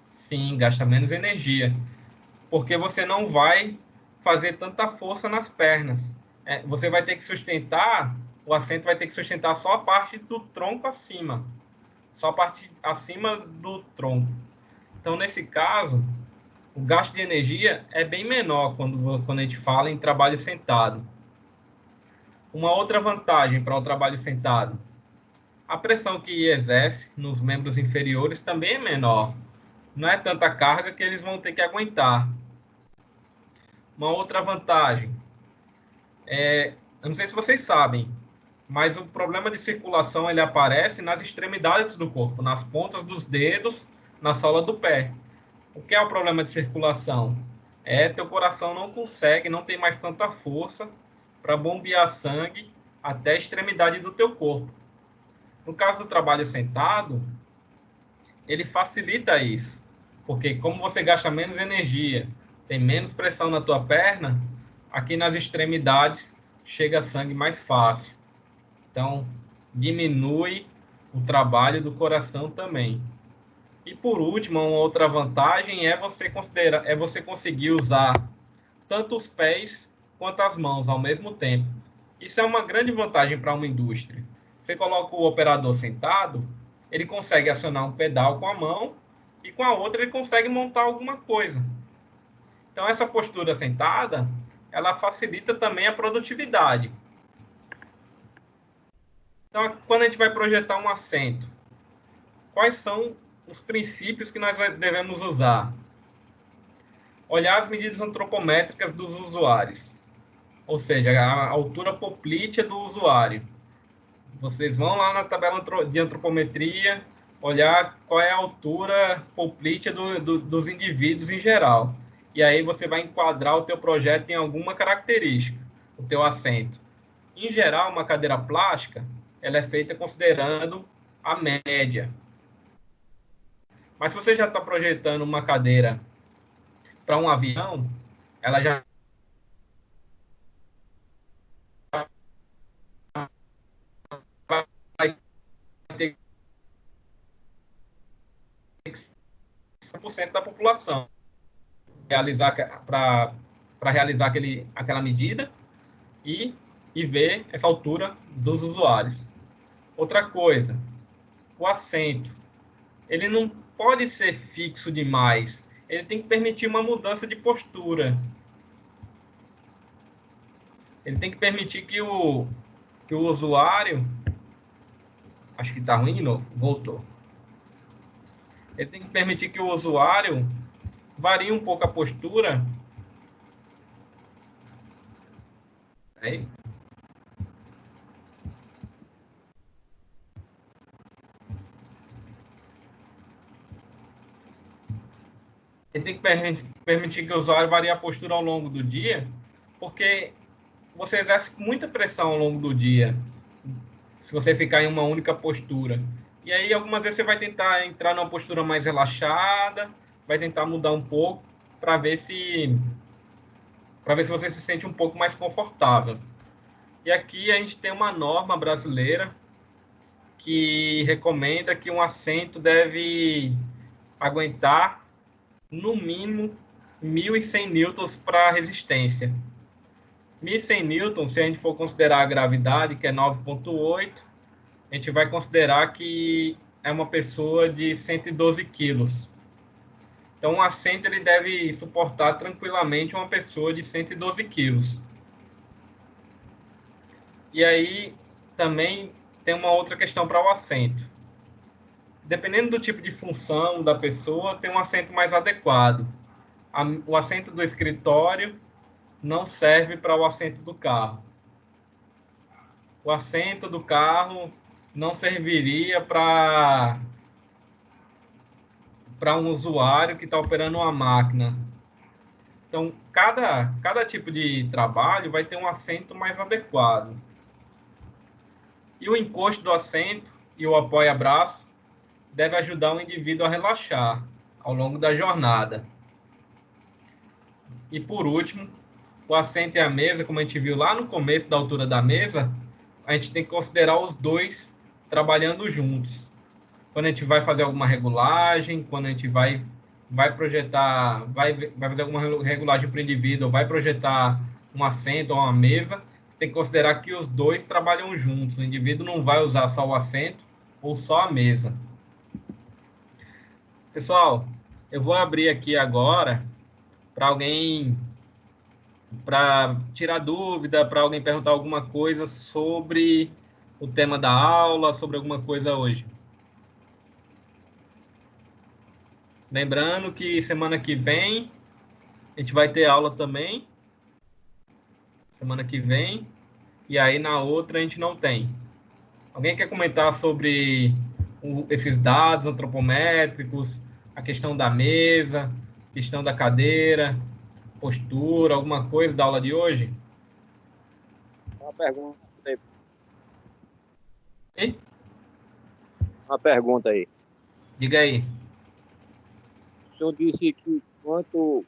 Sim, gasta menos energia. Porque você não vai fazer tanta força nas pernas. Você vai ter que sustentar, o assento vai ter que sustentar só a parte do tronco acima. Só a parte acima do tronco. Então, nesse caso, o gasto de energia é bem menor quando a gente fala em trabalho sentado. Uma outra vantagem para o trabalho sentado: a pressão que exerce nos membros inferiores também é menor. não é tanta carga que eles vão ter que aguentar. Uma outra vantagem, eu não sei se vocês sabem, mas o problema de circulação ele aparece nas extremidades do corpo, nas pontas dos dedos, na sola do pé. O que é o problema de circulação? Teu coração não consegue, não tem mais tanta força para bombear sangue até a extremidade do teu corpo. No caso do trabalho sentado, ele facilita isso, porque como você gasta menos energia, tem menos pressão na tua perna, aqui nas extremidades chega sangue mais fácil. Então, diminui o trabalho do coração também. E por último, uma outra vantagem é você conseguir usar tanto os pés quanto as mãos ao mesmo tempo. Isso é uma grande vantagem para uma indústria. Você coloca o operador sentado, ele consegue acionar um pedal com a mão e com a outra ele consegue montar alguma coisa. Então, essa postura sentada, ela facilita também a produtividade. Então, quando a gente vai projetar um assento, quais são os princípios que nós devemos usar? Olhar as medidas antropométricas dos usuários, ou seja, a altura poplítea do usuário. Vocês vão lá na tabela de antropometria, olhar qual é a altura poplítea dos indivíduos em geral. E aí você vai enquadrar o teu projeto em alguma característica, o teu assento. Em geral, uma cadeira plástica, ela é feita considerando a média. Mas se você já está projetando uma cadeira para um avião, ela já vai ter 100% da população para realizar aquela medida e ver essa altura dos usuários. Outra coisa, o assento, ele não pode ser fixo demais, ele tem que permitir uma mudança de postura. Ele tem que permitir que o usuário... Acho que está ruim de novo. Voltou. Ele tem que permitir que o usuário varie um pouco a postura. Aí. Ele tem que permitir que o usuário varie a postura ao longo do dia, porque você exerce muita pressão ao longo do dia, se você ficar em uma única postura. E aí, algumas vezes, você vai tentar entrar numa postura mais relaxada, vai tentar mudar um pouco, para ver se você se sente um pouco mais confortável. E aqui a gente tem uma norma brasileira que recomenda que um assento deve aguentar, no mínimo, 1.100 newtons para resistência. 1.100 newtons, se a gente for considerar a gravidade, que é 9,8, a gente vai considerar que é uma pessoa de 112 quilos. Então, um assento ele deve suportar tranquilamente uma pessoa de 112 quilos. E aí, também tem uma outra questão para o assento. Dependendo do tipo de função da pessoa, tem um assento mais adequado. O assento do escritório não serve para o assento do carro. O assento do carro não serviria para um usuário que está operando uma máquina. Então, cada tipo de trabalho vai ter um assento mais adequado. E o encosto do assento e o apoia-braço deve ajudar o indivíduo a relaxar ao longo da jornada. E, por último, o assento e a mesa, como a gente viu lá no começo da altura da mesa, a gente tem que considerar os dois trabalhando juntos. Quando a gente vai fazer alguma regulagem, quando a gente vai projetar, vai fazer alguma regulagem para o indivíduo, vai projetar um assento ou uma mesa, você tem que considerar que os dois trabalham juntos. O indivíduo não vai usar só o assento ou só a mesa. Pessoal, eu vou abrir aqui agora para tirar dúvida, para alguém perguntar alguma coisa sobre o tema da aula, sobre alguma coisa hoje. Lembrando que semana que vem a gente vai ter aula também. Semana que vem. E aí na outra a gente não tem. Alguém quer comentar sobre esses dados antropométricos, a questão da mesa, questão da cadeira, postura, alguma coisa da aula de hoje? Uma pergunta aí. Hein? Uma pergunta aí. Diga aí. O senhor disse que quanto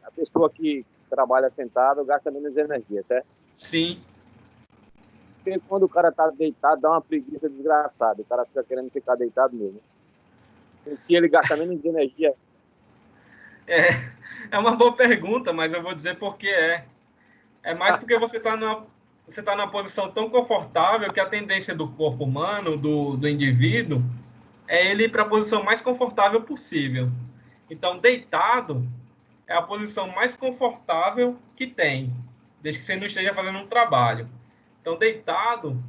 a pessoa que trabalha sentada gasta menos energia, certo? Sim. Porque quando o cara tá deitado, dá uma preguiça desgraçada. O cara fica querendo ficar deitado mesmo. E se ele gasta menos energia, É uma boa pergunta, mas eu vou dizer por que é. É mais porque você está numa posição tão confortável que a tendência do corpo humano, do indivíduo, é ele ir para a posição mais confortável possível. Então, deitado é a posição mais confortável que tem, desde que você não esteja fazendo um trabalho. Então, deitado,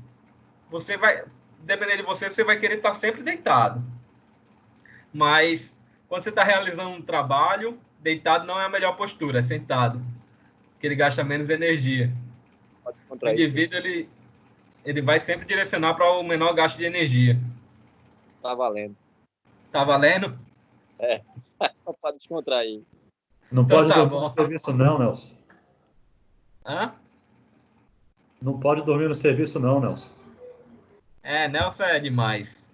você vai, dependendo de você, você vai querer estar sempre deitado. Mas, quando você está realizando um trabalho, deitado não é a melhor postura, é sentado, porque ele gasta menos energia. pode O contrair. indivíduo, ele vai sempre direcionar para o menor gasto de energia. Tá valendo. Tá valendo? É. Só para descontrair. Não Então pode tá dormir no bom. serviço não, Nelson. Hã? Não pode dormir no serviço não, Nelson. Nelson é demais.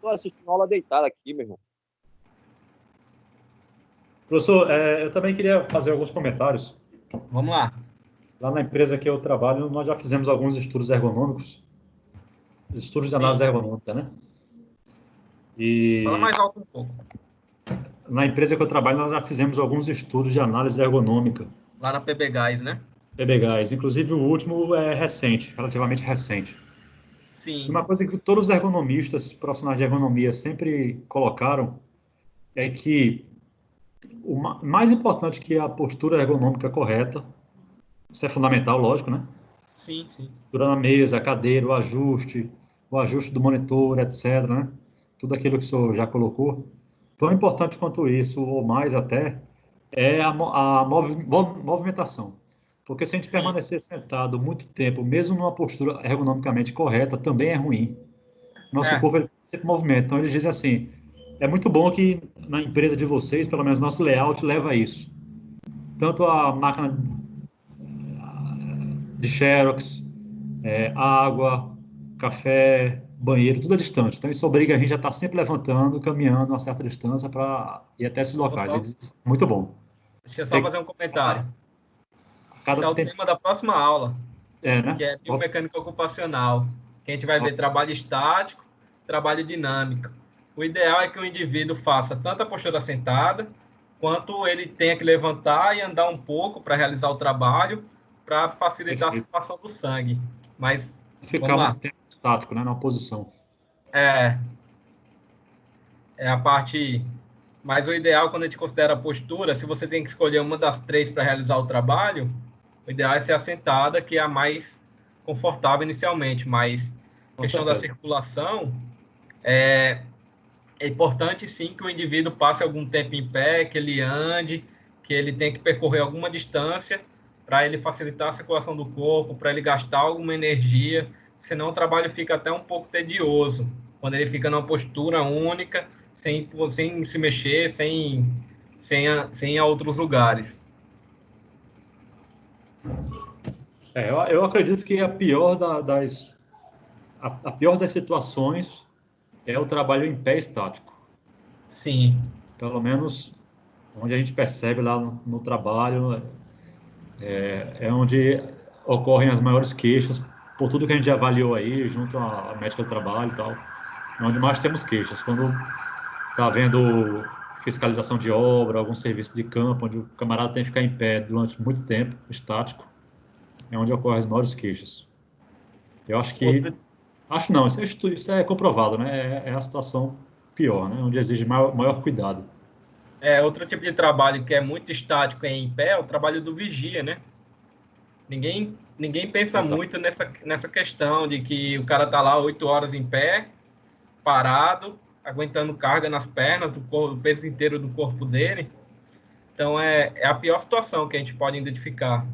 Tô assistindo aula deitado aqui, meu irmão. Professor, eu também queria fazer alguns comentários. Vamos lá. Lá na empresa que eu trabalho, nós já fizemos alguns estudos ergonômicos, estudos de análise Sim. ergonômica, né? Fala E mais alto um pouco. na empresa que eu trabalho, nós já fizemos alguns estudos de análise ergonômica, Lá na PB Gás, né? PBGAS. Inclusive, o último é recente, relativamente recente. E Sim. uma coisa que todos os ergonomistas, profissionais de ergonomia, sempre colocaram é que o mais importante que a postura ergonômica correta, isso é fundamental, lógico, né? Sim, sim. Postura na mesa, a cadeira, o ajuste do monitor, etc., né? Tudo aquilo que o senhor já colocou. Tão importante quanto isso, ou mais até, é a movimentação. Porque se a gente Sim. permanecer sentado muito tempo, mesmo numa postura ergonomicamente correta, também é ruim. Nosso É. corpo ele sempre movimenta. Então, eles dizem assim, é muito bom que na empresa de vocês, pelo menos nosso layout leva a isso. Tanto a máquina de Xerox, água, café, banheiro, tudo é distante. Então, isso obriga a gente a estar sempre levantando, caminhando uma certa distância para ir até esses Eu vou locais. só, Eles dizem, muito bom. deixa eu só Tem fazer um comentário. Esse é cada o tempo, tema da próxima aula, que né? é biomecânica ocupacional. Que a gente vai ver trabalho estático, trabalho dinâmico. O ideal é que o indivíduo faça tanto a postura sentada, quanto ele tenha que levantar e andar um pouco para realizar o trabalho, para facilitar a Perfeito. circulação do sangue. Mas, Ficar vamos lá. muito tempo estático, né? Numa posição. É, é a parte. Mas o ideal, quando a gente considera a postura, se você tem que escolher uma das três para realizar o trabalho, o ideal é ser a sentada, que é a mais confortável inicialmente. Mas Com questão da certeza. circulação, é importante sim que o indivíduo passe algum tempo em pé, que ele ande, que ele tenha que percorrer alguma distância para ele facilitar a circulação do corpo, para ele gastar alguma energia, senão o trabalho fica até um pouco tedioso, quando ele fica numa postura única, sem se mexer, sem ir a outros lugares. Eu acredito que a pior das situações é o trabalho em pé estático. Sim, Pelo menos onde a gente percebe lá no trabalho, é onde ocorrem as maiores queixas, por tudo que a gente já avaliou aí, junto à médica do trabalho e tal, é onde mais temos queixas. Quando está havendo fiscalização de obra, algum serviço de campo, onde o camarada tem que ficar em pé durante muito tempo, estático, é onde ocorrem as maiores queixas. Eu acho que, outro, acho não, isso é comprovado, né? É a situação pior, né? Onde exige maior cuidado. outro tipo de trabalho que é muito estático e em pé é o trabalho do vigia, né? Ninguém pensa Exato. muito nessa questão de que o cara tá lá 8 horas em pé, parado, aguentando carga nas pernas, o peso inteiro do corpo dele. Então, é a pior situação que a gente pode identificar.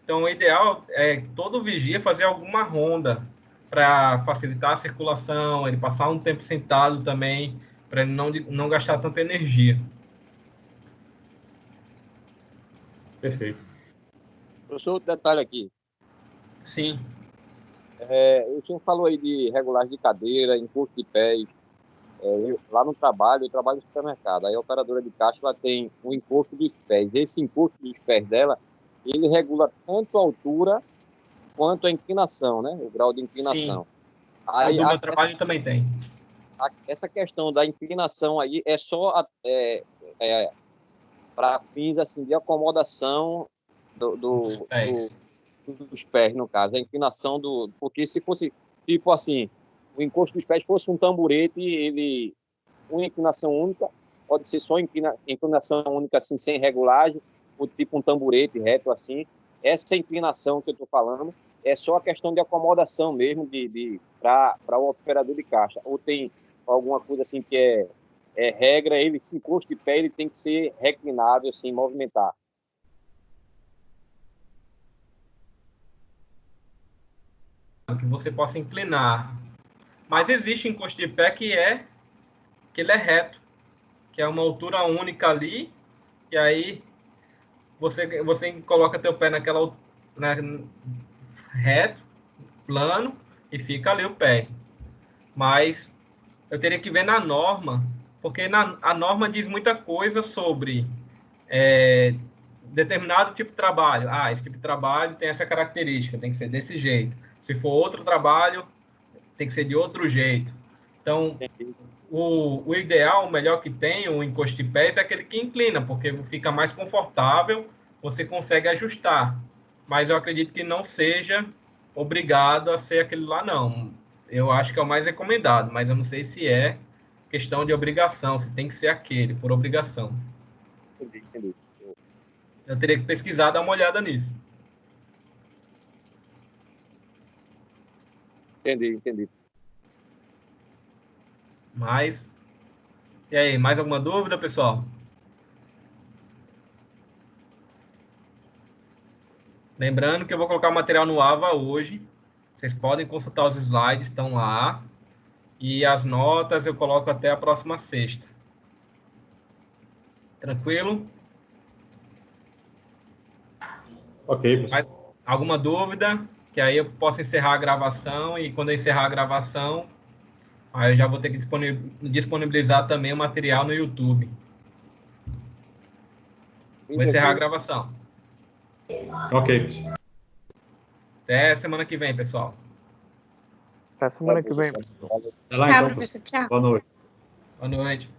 Então, o ideal é todo vigia fazer alguma ronda para facilitar a circulação, ele passar um tempo sentado também, para ele não gastar tanta energia. Perfeito. Professor, outro detalhe aqui. Sim, O senhor falou aí de regulagem de cadeira, encosto de pés. Lá no trabalho, eu trabalho no supermercado. Aí a operadora de caixa ela tem um encosto dos pés. Esse encosto dos pés dela, ele regula tanto a altura quanto a inclinação, né? O grau de inclinação. sim. Aí, Do meu trabalho também tem. essa questão da inclinação aí é só para fins assim, de acomodação dos pés, no caso. A inclinação Porque se fosse, tipo assim, o encosto dos pés fosse um tamborete, uma inclinação única, pode ser só inclinação única, assim, sem regulagem, ou tipo um tamborete reto, assim. Essa inclinação que eu estou falando é só a questão de acomodação mesmo para o operador de caixa. Ou tem alguma coisa assim que é regra, esse encosto de pé ele tem que ser reclinado, assim, movimentar. Que você possa inclinar. Mas existe encosto de pé que ele é reto, que é uma altura única ali, e aí você coloca teu pé naquela, reto, plano, e fica ali o pé. Mas eu teria que ver na norma, porque a norma diz muita coisa sobre determinado tipo de trabalho. Esse tipo de trabalho tem essa característica, tem que ser desse jeito. Se for outro trabalho, tem que ser de outro jeito. Então, o ideal, o melhor que tem, o encosto de pés, é aquele que inclina, porque fica mais confortável, você consegue ajustar. Mas eu acredito que não seja obrigado a ser aquele lá, não. Eu acho que é o mais recomendado, mas eu não sei se é questão de obrigação, se tem que ser aquele, por obrigação. Entendi. Eu teria que pesquisar, dar uma olhada nisso. Entendi. Mas, e aí, mais alguma dúvida, pessoal? Lembrando que eu vou colocar o material no AVA hoje. Vocês podem consultar os slides, estão lá. E as notas eu coloco até a próxima sexta. Tranquilo? Ok, pessoal. Alguma dúvida? Que aí eu posso encerrar a gravação e quando eu encerrar a gravação, aí eu já vou ter que disponibilizar também o material no YouTube. Vou encerrar a gravação. Ok, pessoal. Até semana que vem, pessoal. Até semana que vem. Até lá, Tchau, então, professor. Tchau. boa noite. Boa noite.